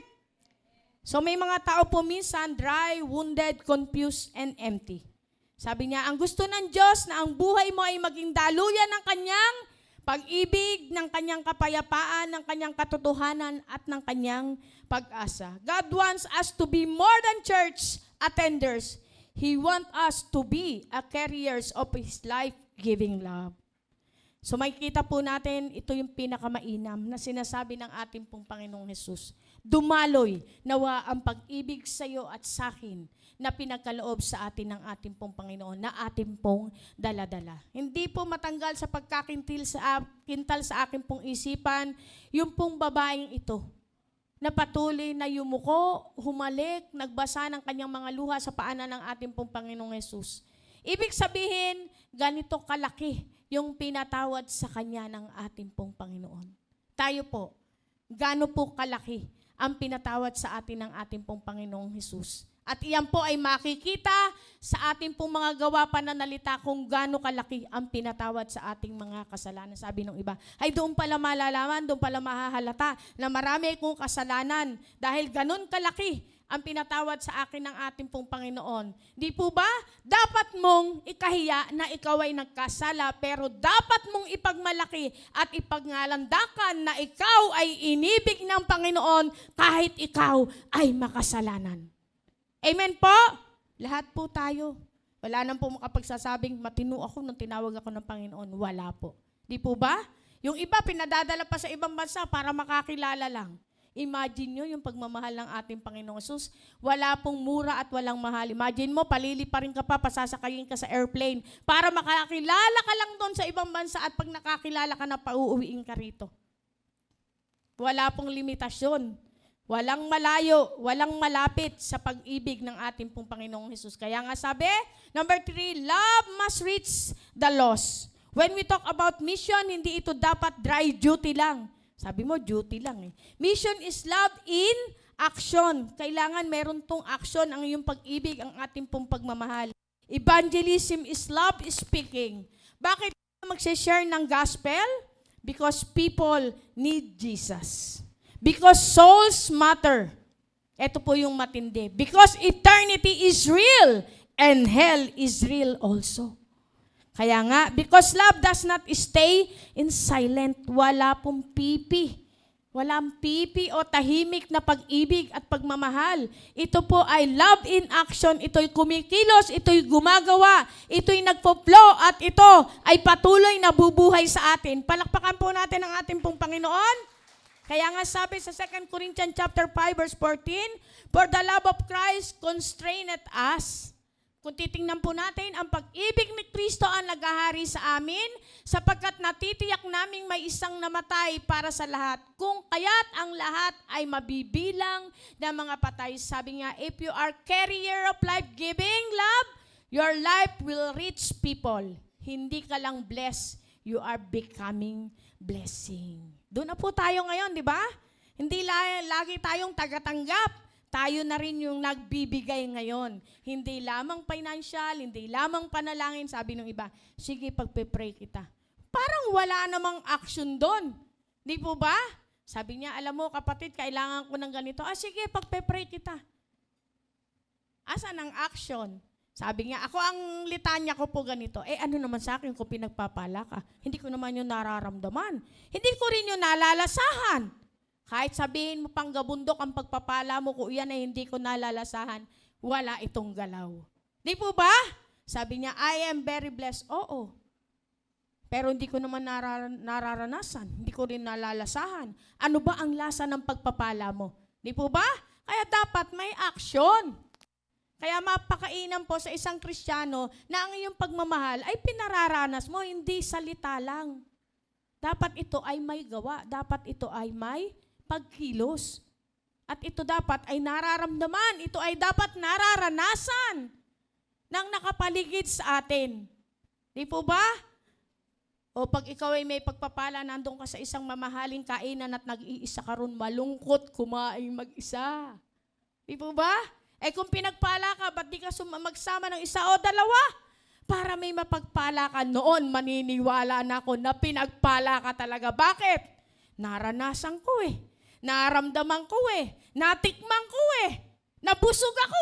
So may mga tao po minsan dry, wounded, confused, and empty. Sabi niya, ang gusto ng Diyos na ang buhay mo ay maging daluyan ng Kanyang pag-ibig, ng Kanyang kapayapaan, ng Kanyang katotohanan, at ng Kanyang pag-asa. God wants us to be more than church attenders. He wants us to be a carriers of His life-giving love. So makikita po natin, ito yung pinakamainam na sinasabi ng ating pong Panginoong Hesus. Dumaloy nawa ang pag-ibig sa iyo at sa akin na pinagkaloob sa atin ng ating pong Panginoon na ating pong daladala. Hindi po matanggal sa pagkakintal sa aking pong isipan yung pong babaeng ito na patuloy na yumuko, humalik, nagbasa ng kanyang mga luha sa paanan ng ating pong Panginoong Hesus. Ibig sabihin, ganito kalaki yung pinatawad sa kanya ng ating pong Panginoon. Tayo po, gaano po kalaki ang pinatawad sa atin ng ating pong Panginoong Hesus. At iyan po ay makikita sa ating pong mga gawa pananalita kung gaano kalaki ang pinatawad sa ating mga kasalanan. Sabi ng iba, ay doon pala malalaman, doon pala mahahalata na marami akong kasalanan dahil ganun kalaki ang pinatawad sa akin ng ating pong Panginoon. Di po ba? Dapat mong ikahiya na ikaw ay nagkasala, pero dapat mong ipagmalaki at ipagngalandakan na ikaw ay inibig ng Panginoon kahit ikaw ay makasalanan. Amen po? Lahat po tayo. Wala nang po makapagsasabing matino ako nung tinawag ako ng Panginoon. Wala po. Di po ba? Yung iba pinadadala pa sa ibang bansa para makakilala lang. Imagine nyo yung pagmamahal ng ating Panginoong Hesus. Wala pong mura at walang mahal. Imagine mo, palili pa rin ka pa, pasasakayin ka sa airplane para makakilala ka lang doon sa ibang bansa at pag nakakilala ka na, pauuwiin ka rito. Wala pong limitasyon. Walang malayo, walang malapit sa pag-ibig ng ating pong Panginoong Hesus. Kaya nga sabi, number 3, love must reach the lost. When we talk about mission, hindi ito dapat dry duty lang. Sabi mo, duty lang eh. Mission is love in action. Kailangan meron tong action ang iyong pag-ibig, ang ating pong pagmamahal. Evangelism is love speaking. Bakit mag-share ng gospel? Because people need Jesus. Because souls matter. Ito po yung matindi. Because eternity is real and hell is real also. Kaya nga, because love does not stay in silent, wala pong pipi. Walang pipi o tahimik na pag-ibig at pagmamahal. Ito po ay love in action. Ito'y kumikilos, ito'y gumagawa, ito'y nagpo-flow, at ito ay patuloy na bubuhay sa atin. Palakpakan po natin ang ating pong Panginoon. Kaya nga sabi sa 2 Corinthians chapter 5 verse 14, for the love of Christ constraineth us. Kung titingnan po natin, ang pag-ibig ni Kristo ang naghahari sa amin sapagkat natitiyak naming may isang namatay para sa lahat. Kung kaya't ang lahat ay mabibilang na mga patay. Sabi nga, if you are carrier of life-giving love, your life will reach people. Hindi ka lang blessed, you are becoming blessing. Doon na po tayo ngayon, di ba? Hindi lagi tayong tagatanggap. Tayo na rin yung nagbibigay ngayon. Hindi lamang financial, hindi lamang panalangin. Sabi ng iba, sige, pagpe-pray kita. Parang wala namang action doon. Di po ba? Sabi niya, alam mo kapatid, kailangan ko ng ganito. Sige, pagpe-pray kita. Asan ang action? Sabi niya, ako ang litanya ko po ganito. Ano naman sa akin kung pinagpapala ka? Hindi ko naman yung nararamdaman. Hindi ko rin yung nalalasahan. Kahit sabihin mo pang gabundok ang pagpapala mo, kung iyan ay hindi ko nalalasahan, wala itong galaw. Di po ba? Sabi niya, I am very blessed. Oo. Pero hindi ko naman nararanasan. Hindi ko rin nalalasahan. Ano ba ang lasa ng pagpapala mo? Di po ba? Kaya dapat may action. Kaya mapakainam po sa isang Kristiyano na ang iyong pagmamahal ay pinararanas mo, hindi salita lang. Dapat ito ay may gawa. Dapat ito ay may pagkilos. At ito dapat ay nararamdaman. Ito ay dapat nararanasan ng nakapaligid sa atin. Di po ba? O pag ikaw ay may pagpapala, nandun ka sa isang mamahaling kainan at nag-iisa ka ron, malungkot kumain mag-isa. Di po ba? Kung pinagpala ka, ba't di ka magsama ng isa o dalawa? Para may mapagpala ka noon, maniniwala na ako na pinagpala ka talaga. Bakit? Naranasan ko Naramdaman ko natikman ko nabusog ako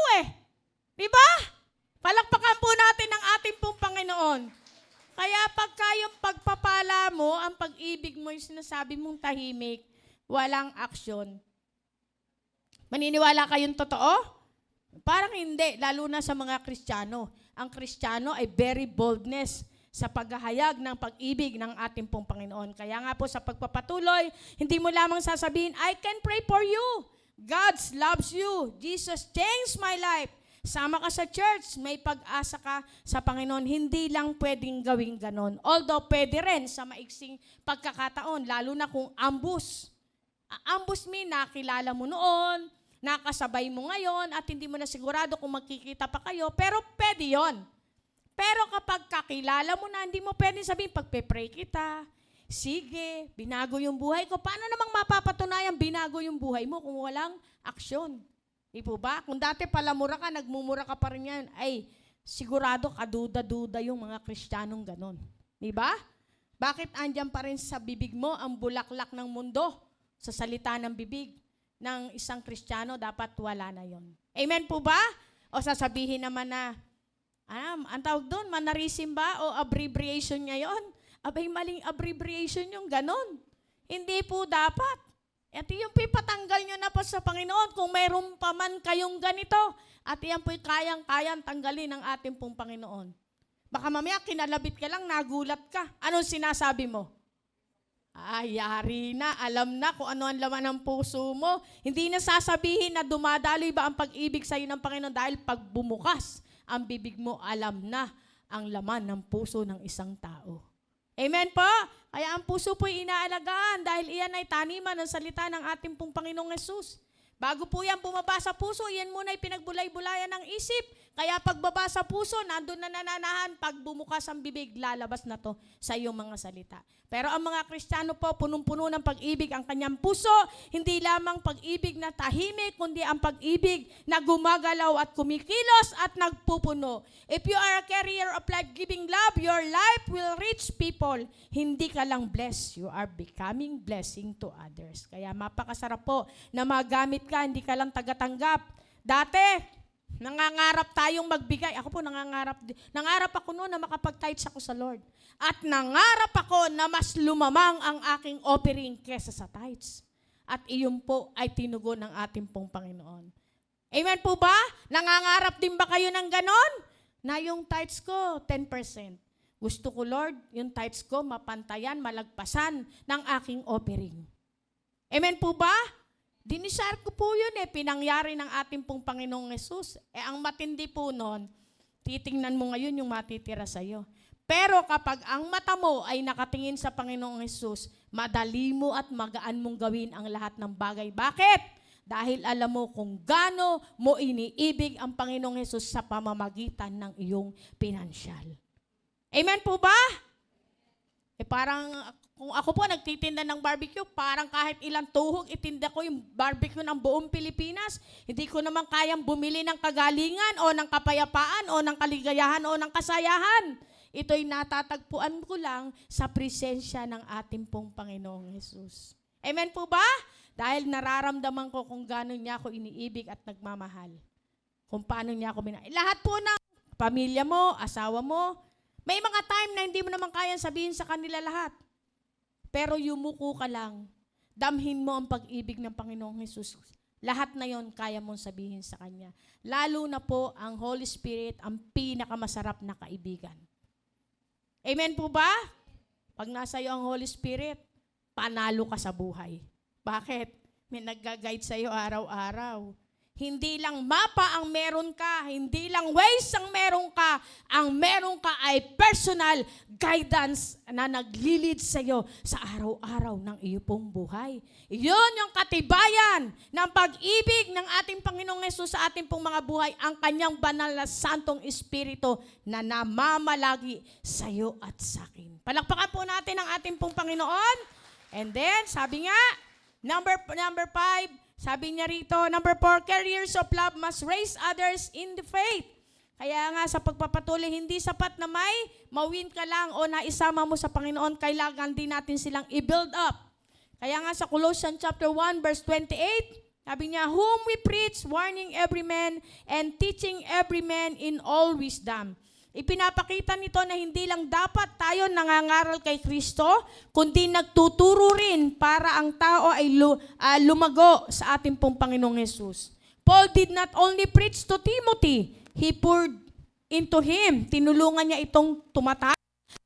Di ba? Palakpakan po natin ang ating pong Panginoon. Kaya pagka yung pagpapala mo, ang pag-ibig mo, yung sinasabi mong tahimik, walang aksyon. Maniniwala kayong totoo? Parang hindi, lalo na sa mga Kristiyano. Ang Kristiyano ay very boldness sa paghahayag ng pag-ibig ng ating pong Panginoon. Kaya nga po sa pagpapatuloy, hindi mo lamang sasabihin, I can pray for you. God loves you. Jesus changed my life. Sama ka sa church, may pag-asa ka sa Panginoon. Hindi lang pwedeng gawing ganon. Although pwede rin sa maiksing pagkakataon, lalo na kung ambush. Ambush mean, nakilala mo noon, nakasabay mo ngayon, at hindi mo na sigurado kung magkikita pa kayo, pero pwede yon. Pero kapag kakilala mo na, hindi mo pwedeng sabihin, pagpe-pray kita, sige, binago yung buhay ko. Paano namang mapapatunayan binago yung buhay mo kung walang aksyon? Di po ba? Kung dati palamura ka, nagmumura ka pa rin yan, ay sigurado kaduda-duda yung mga Kristiyanong ganon. Di ba? Bakit andyan pa rin sa bibig mo ang bulaklak ng mundo? Sa salita ng bibig ng isang Kristiyano, dapat wala na yon. Amen po ba? O sasabihin naman na, ang tawag doon, manarisim ba o abbreviation niya yon? Abay, maling abbreviation yung ganon. Hindi po dapat. Ito yung pipatanggal nyo na po sa Panginoon kung mayroon pa man kayong ganito. At iyan po'y kayang-kayang tanggalin ng ating pong Panginoon. Baka mamaya kinalabit ka lang, nagulat ka. Anong sinasabi mo? Yari na, alam na kung ano ang laman ng puso mo. Hindi na sasabihin na dumadaloy ba ang pag-ibig sa iyo ng Panginoon dahil pag bumukas ang bibig mo, alam na ang laman ng puso ng isang tao. Amen po? Kaya ang puso po'y inaalagaan dahil iyan ay taniman ng salita ng ating pong Panginoong Yesus. Bago po yan bumaba sa puso, yan muna ay pinagbulay-bulayan ng isip. Kaya pagbaba sa puso, nandun na nananahan. Pag bumukas ang bibig, lalabas na to sa iyong mga salita. Pero ang mga Kristiyano po, punong-puno ng pag-ibig ang kanyang puso. Hindi lamang pag-ibig na tahimik, kundi ang pag-ibig na gumagalaw at kumikilos at nagpupuno. If you are a carrier of life-giving love, your life will reach people. Hindi ka lang blessed, you are becoming blessing to others. Kaya mapakasarap po na magamit ka, hindi ka lang tagatanggap. Dati, nangangarap tayong magbigay. Ako po nangangarap. Nangarap ako noon na makapag-tithes ako sa Lord. At nangarap ako na mas lumamang ang aking offering kesa sa tithes. At iyon po ay tinugon ng ating pong Panginoon. Amen po ba? Nangangarap din ba kayo ng ganon? Na yung tithes ko, 10%. Gusto ko, Lord, yung tithes ko mapantayan, malagpasan ng aking offering. Amen po ba? Dinisar ko po yun pinangyari ng ating pong Panginoong Yesus. Ang matindi po nun, titingnan mo ngayon yung matitira sa'yo. Pero kapag ang mata mo ay nakatingin sa Panginoong Hesus, madali mo at magaan mong gawin ang lahat ng bagay. Bakit? Dahil alam mo kung gaano mo iniibig ang Panginoong Hesus sa pamamagitan ng iyong pinansyal. Amen po ba? Parang kung ako po nagtitinda ng barbecue, parang kahit ilang tuhog itinda ko yung barbecue ng buong Pilipinas. Hindi ko naman kayang bumili ng kagalingan o ng kapayapaan o ng kaligayahan o ng kasayahan. Ito'y natatagpuan ko lang sa presensya ng ating pong Panginoong Hesus. Amen po ba? Dahil nararamdaman ko kung gano'n niya ako iniibig at nagmamahal. Kung paano niya ako minahal. Lahat po ng pamilya mo, asawa mo, may mga time na hindi mo naman kayang sabihin sa kanila lahat. Pero yumuko ka lang. Damhin mo ang pag-ibig ng Panginoong Hesus. Lahat na yon kaya mong sabihin sa Kanya. Lalo na po ang Holy Spirit, ang pinakamasarap na kaibigan. Amen po ba? Pag nasa iyo ang Holy Spirit, panalo ka sa buhay. Bakit? May nag-guide sa iyo araw-araw. Hindi lang mapa ang meron ka, hindi lang ways ang meron ka ay personal guidance na naglilid sa iyo sa araw-araw ng iyo pong buhay. Iyon yung katibayan ng pag-ibig ng ating Panginoong Hesus sa ating pong mga buhay, ang kanyang banal na Santong Espiritu na namamalagi sa iyo at sa akin. Palakpakan po natin ang ating pong Panginoon. And then, sabi nga, Number 5, sabi niya rito, number 4, carriers of love must raise others in the faith. Kaya nga sa pagpapatuloy, hindi sapat na may mawin ka lang o naisama mo sa Panginoon, kailangan din natin silang i-build up. Kaya nga sa Colossians chapter 1 verse 28, sabi niya, whom we preach, warning every man and teaching every man in all wisdom. Ipinapakita nito na hindi lang dapat tayo nangangaral kay Kristo, kundi nagtuturo rin para ang tao ay lumago sa ating pong Panginoong Hesus. Paul did not only preach to Timothy, he poured into him. Tinulungan niya itong tumataas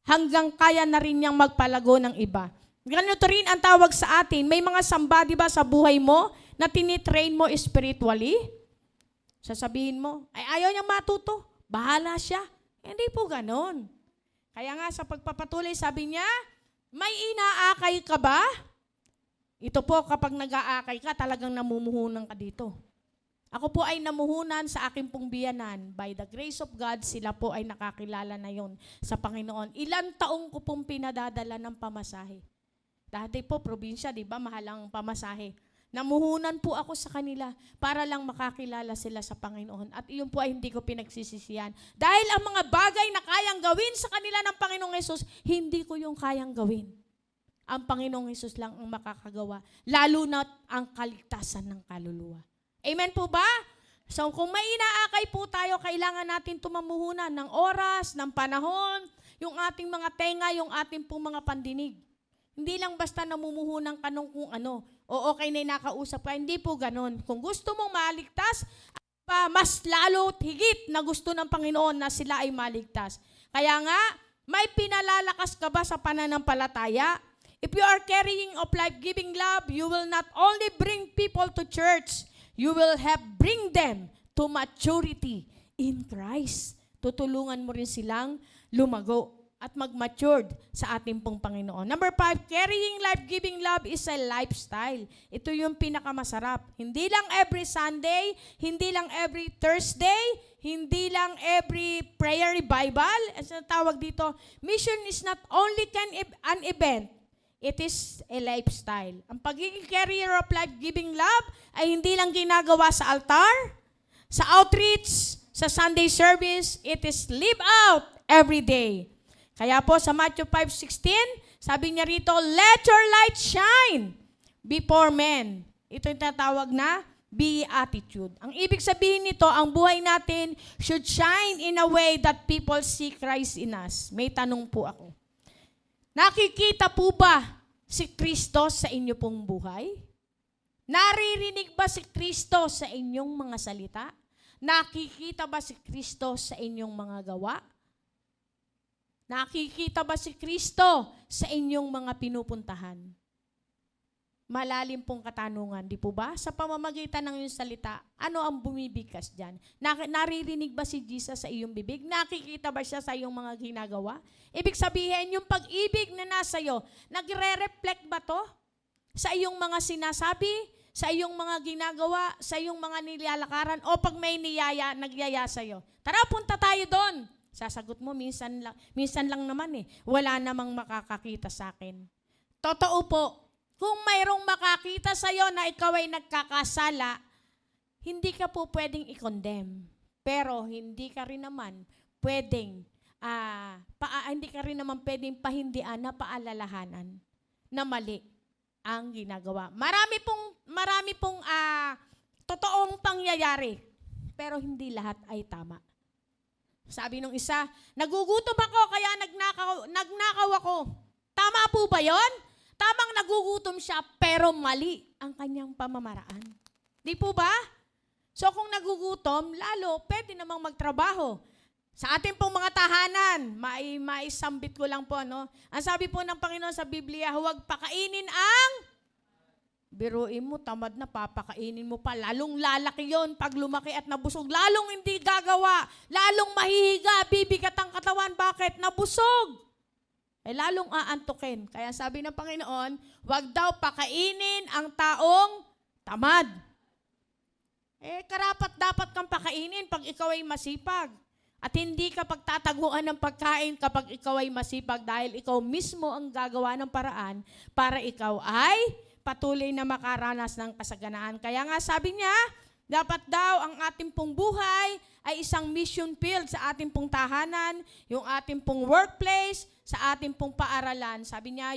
hanggang kaya na rin niyang magpalago ng iba. Ganito rin ang tawag sa atin. May mga somebody ba sa buhay mo na tinitrain mo spiritually? Sasabihin mo, ay ayaw niyang matuto. Bahala siya. Hindi po ganon. Kaya nga sa pagpapatuloy, sabi niya, may inaakay ka ba? Ito po, kapag nag-aakay ka, talagang namumuhunan ka dito. Ako po ay namuhunan sa aking pong biyanan. By the grace of God, sila po ay nakakilala na yon sa Panginoon. Ilang taong ko pong pinadadala ng pamasahe. Dati po, probinsya, di ba, mahal ang pamasahe. Namuhunan po ako sa kanila para lang makakilala sila sa Panginoon. At iyon po ay hindi ko pinagsisisihan. Dahil ang mga bagay na kayang gawin sa kanila ng Panginoong Hesus, hindi ko yung kayang gawin. Ang Panginoong Hesus lang ang makakagawa. Lalo na ang kaligtasan ng kaluluwa. Amen po ba? So kung may inaakay po tayo, kailangan natin tumamuhunan ng oras, ng panahon, yung ating mga tenga, yung ating pong mga pandinig. Hindi lang basta namumuhunan ka nung kung ano, o okay na nakausap ka, hindi po ganon. Kung gusto mong maligtas, mas lalo higit na gusto ng Panginoon na sila ay maligtas. Kaya nga, may pinalalakas ka ba sa pananampalataya? If you are carrying of life-giving love, you will not only bring people to church, you will bring them to maturity in Christ. Tutulungan mo rin silang lumago at mag-matured sa ating pong Panginoon. Number 5, carrying life-giving love is a lifestyle. Ito yung pinakamasarap. Hindi lang every Sunday, hindi lang every Thursday, hindi lang every prayer revival. As na tawag dito, mission is not only an event, it is a lifestyle. Ang pagiging carrier of life-giving love ay hindi lang ginagawa sa altar, sa outreach, sa Sunday service, it is live out every day. Kaya po sa Matthew 5:16, sabi niya rito, let your light shine before men. Ito yung tatawag na beatitude. Ang ibig sabihin nito, ang buhay natin should shine in a way that people see Christ in us. May tanong po ako. Nakikita po ba si Kristo sa inyo pong buhay? Naririnig ba si Kristo sa inyong mga salita? Nakikita ba si Kristo sa inyong mga gawa? Nakikita ba si Kristo sa inyong mga pinupuntahan? malalim pong katanungan, di po ba? Sa pamamagitan ng iyong salita, ano ang bumibigkas dyan? Naririnig ba si Jesus sa iyong bibig? Nakikita ba siya sa iyong mga ginagawa? Ibig sabihin, yung pag-ibig na nasa iyo, nagre-reflect ba to sa iyong mga sinasabi, sa iyong mga ginagawa, sa iyong mga nilalakaran, o pag may nagyaya sa iyo? Tara, punta tayo doon. Sasagot mo, minsan lang naman wala namang makakakita sa akin. Totoo po, kung mayroong makakita sa iyo na ikaw ay nagkakasala, hindi ka po pwedeng i-condemn. Pero hindi ka rin naman pwedeng, hindi ka rin naman pwedeng pahindian na paalalahanan na mali ang ginagawa. Marami pong totoong pangyayari, pero hindi lahat ay tama. Sabi nung isa, nagugutom ako kaya nagnakaw ako. Tama po ba yon? Tamang nagugutom siya, pero mali ang kanyang pamamaraan. Di po ba? So kung nagugutom, lalo pwede namang magtrabaho. Sa ating pong mga tahanan, maisambit ko lang po, no? Ang sabi po ng Panginoon sa Biblia, huwag pakainin ang biruin mo, tamad na, papakainin mo pa. Lalong lalaki yon pag lumaki at nabusog. Lalong hindi gagawa. Lalong mahihiga, bibigat ang katawan. Bakit? Nabusog. Lalong aantukin. Kaya sabi ng Panginoon, huwag daw pakainin ang taong tamad. Karapat dapat kang pakainin pag ikaw ay masipag. At hindi ka pagtataguan ng pagkain kapag ikaw ay masipag dahil ikaw mismo ang gagawa ng paraan para ikaw ay patuloy na makaranas ng kasaganaan. Kaya nga sabi niya, dapat daw ang ating pong buhay ay isang mission field sa ating pong tahanan, yung ating pong workplace, sa ating pong paaralan. Sabi niya,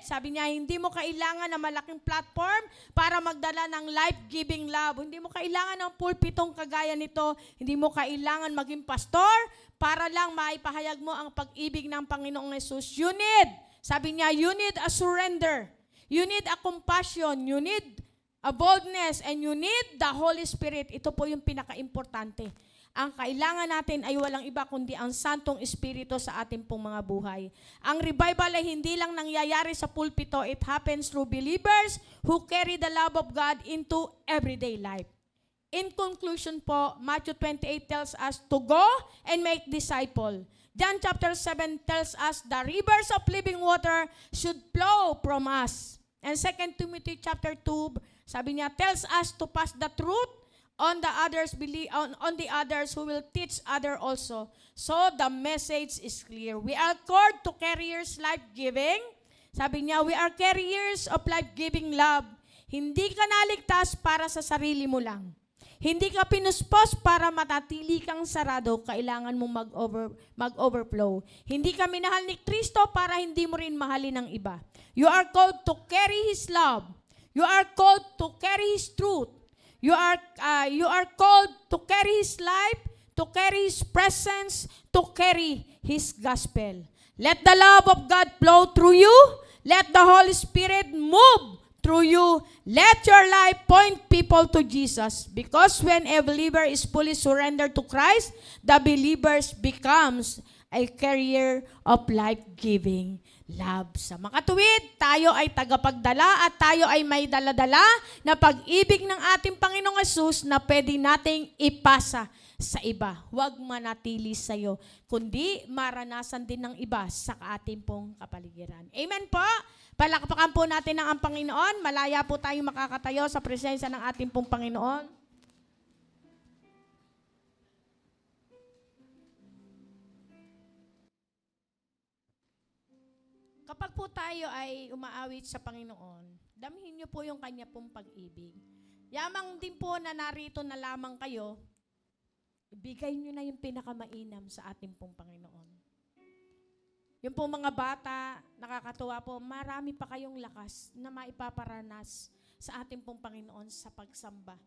sabi niya, hindi mo kailangan ng malaking platform para magdala ng life-giving love. Hindi mo kailangan ng pulpitong kagaya nito. Hindi mo kailangan maging pastor para lang maipahayag mo ang pag-ibig ng Panginoong Yesus. Sabi niya, you need a surrender. You need a compassion. You need a boldness, and you need the Holy Spirit. Ito po yung pinaka-importante. Ang kailangan natin ay walang iba kundi ang Santong Espiritu sa ating pong mga buhay. Ang revival ay hindi lang nangyayari sa pulpito. It happens through believers who carry the love of God into everyday life. In conclusion po, Matthew 28 tells us to go and make disciple. John chapter 7 tells us the rivers of living water should flow from us. And 2 Timothy chapter 2, sabi niya, tells us to pass the truth on the others who will teach other also. So the message is clear. We are called to carriers life-giving. Sabi niya, we are carriers of life-giving love. Hindi ka naligtas para sa sarili mo lang. Hindi ka pinuspos para matatili kang sarado, kailangan mong mag-overflow. Hindi ka minahal ni Kristo para hindi mo rin mahalin ng iba. You are called to carry His love. You are called to carry His truth. You are called to carry His life, to carry His presence, to carry His gospel. Let the love of God flow through you. Let the Holy Spirit move through you. Let your life point people to Jesus. Because when a believer is fully surrendered to Christ, the believer becomes a carrier of life-giving love. Sa makatuwid, tayo ay tagapagdala at tayo ay may daladala na pag-ibig ng ating Panginoong Yesus na pwede nating ipasa sa iba. Huwag manatili sa iyo, kundi maranasan din ng iba sa ating pong kapaligiran. Amen po? Palakpakan po natin ang Panginoon. Malaya po tayong makakatayo sa presensya ng ating pong Panginoon. Kapag po tayo ay umaawit sa Panginoon, damhin niyo po yung kanya pong pag-ibig. Yamang din po na narito na lamang kayo, ibigay niyo na yung pinakamainam sa ating pong Panginoon. Yung pong mga bata, nakakatuwa po, marami pa kayong lakas na maipaparanas sa ating pong Panginoon sa pagsamba.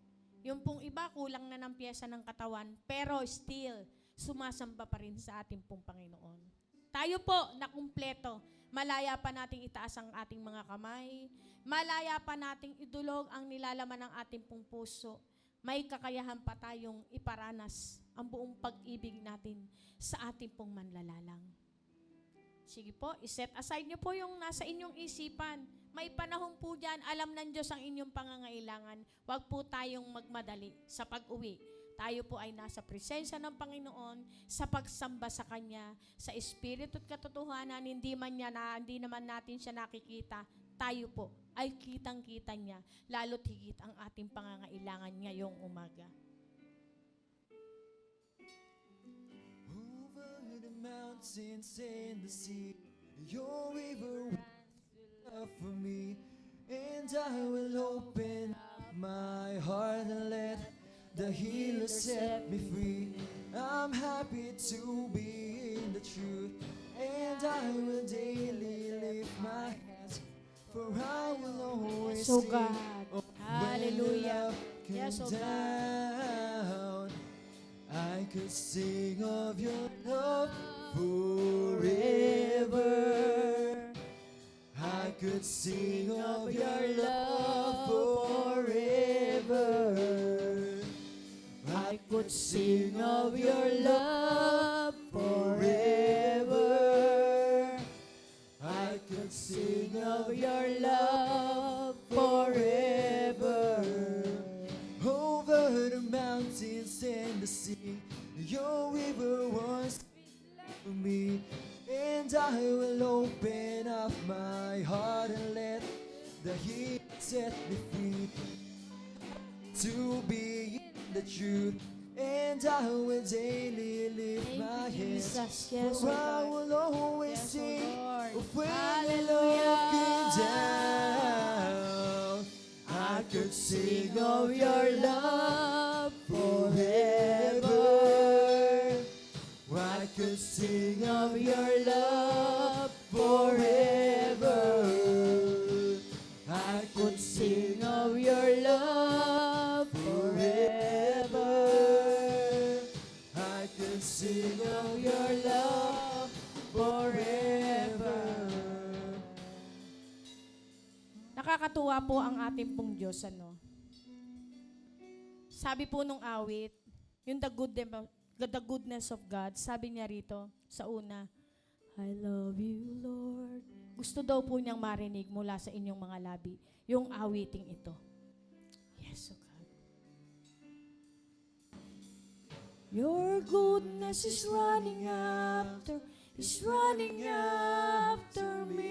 Yung pong iba, kulang na ng piyesa ng katawan, pero still, sumasamba pa rin sa ating pong Panginoon. Tayo po na kumpleto. Malaya pa nating itaas ang ating mga kamay. Malaya pa nating idulog ang nilalaman ng ating pong puso. May kakayahan pa tayong iparanas ang buong pag-ibig natin sa ating pong manlalalang. Sige po, iset aside nyo po yung nasa inyong isipan. May panahon po dyan, alam ng Diyos ang inyong pangangailangan. Huwag po tayong magmadali sa pag-uwi. Tayo po ay nasa presensya ng Panginoon sa pagsamba sa Kanya, sa Espiritu at katotohanan, hindi naman natin siya nakikita. Tayo po ay kitang-kita niya, lalo't higit ang ating pangangailangan ngayong umaga. Over the mountains and the sea, your river runs up for me, and I will open up my heart and let the healer set me free. I'm happy to be in the truth, and I will daily lift my hands, for I will always So sing God, of hallelujah. when your Yes, love oh came down. I could sing of your love forever. I could sing of your love forever. I could sing of your love forever. I could sing of your love forever. Over the mountains and the sea, your river was for me, and I will open up my heart and let the heat set me free. To be in the truth, and I will daily lift Thank my you, hands, Jesus. Yes, for oh I God. will always Yes, oh sing Lord. of when your Hallelujah. love came down. I could sing of your love forever. I could sing of your love forever. I could sing of your love forever. I could sing of your love forever. Nakakatuwa po ang ating pong Diyos, ano? Sabi po nung awit, yung the goodness of God, sabi niya rito sa una, I love you, Lord. Gusto daw po niyang marinig mula sa inyong mga labi, yung awiting ito. Yes, oh God. Your goodness is running after me.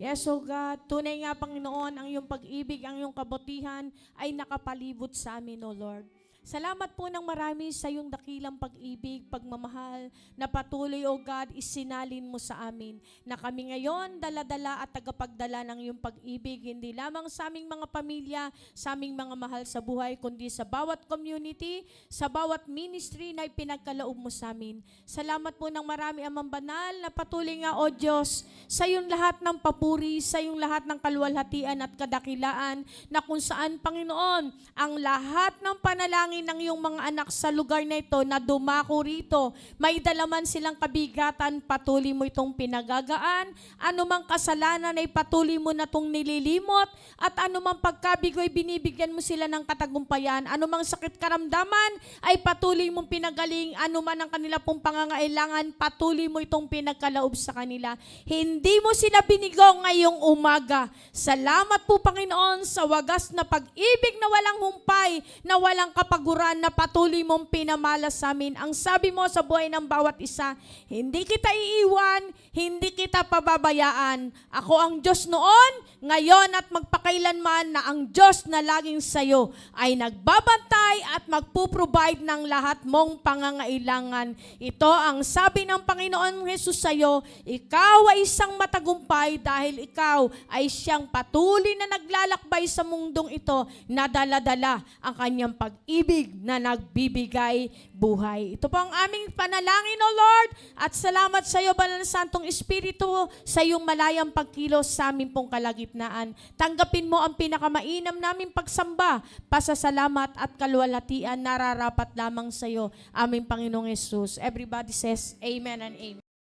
Yes, oh God, tunay nga Panginoon, ang iyong pag-ibig, ang iyong kabutihan ay nakapalibot sa amin, oh Lord. Salamat po ng marami sa iyong dakilang pag-ibig, pagmamahal, na patuloy, O God, isinalin mo sa amin, na kami ngayon daladala at tagapagdala ng iyong pag-ibig, hindi lamang sa aming mga pamilya, sa aming mga mahal sa buhay, kundi sa bawat community, sa bawat ministry na ipinagkaloob mo sa amin. Salamat po ng marami, Amang Banal, na patuloy nga, O Diyos, sa iyong lahat ng papuri, sa iyong lahat ng kaluwalhatian at kadakilaan, na kung saan, Panginoon, ang lahat ng panalangin ng iyong mga anak sa lugar na ito na dumako rito, may dalaman silang kabigatan, patuloy mo itong pinagagaan, anumang kasalanan ay patuloy mo na itong nililimot, at anumang pagkabigoy binibigyan mo sila ng katagumpayan, anumang sakit karamdaman ay patuloy mong pinagaling, anuman ang kanila pong pangangailangan, patuloy mo itong pinagkalaob sa kanila. Hindi mo sila binigo ngayong umaga. Salamat po, Panginoon, sa wagas na pag-ibig na walang humpay, na walang kapaguran, na patuloy mong pinamalas sa amin. Ang sabi mo sa buhay ng bawat isa, hindi kita iiwan, hindi kita pababayaan. Ako ang Diyos noon, ngayon at magpakailanman, na ang Diyos na laging sayo ay nagbabantay at magpuprovide ng lahat mong pangangailangan. Ito ang sabi ng Panginoon Jesus sayo, ikaw ay isang matagumpay dahil ikaw ay siyang patuloy na naglalakbay sa mundong ito, na dala-dala ang kanyang pag-ibig na nagbibigay buhay. Ito po ang aming panalangin, O Lord, at salamat sa iyo, Banal na Santong Espiritu, sa iyong malayang pagkilos sa aming pong kalagitnaan. Tanggapin mo ang pinakamainam naming pagsamba, pasasalamat at kaluwalhatian nararapat lamang sa iyo, aming Panginoong Jesus. Everybody says, Amen and Amen.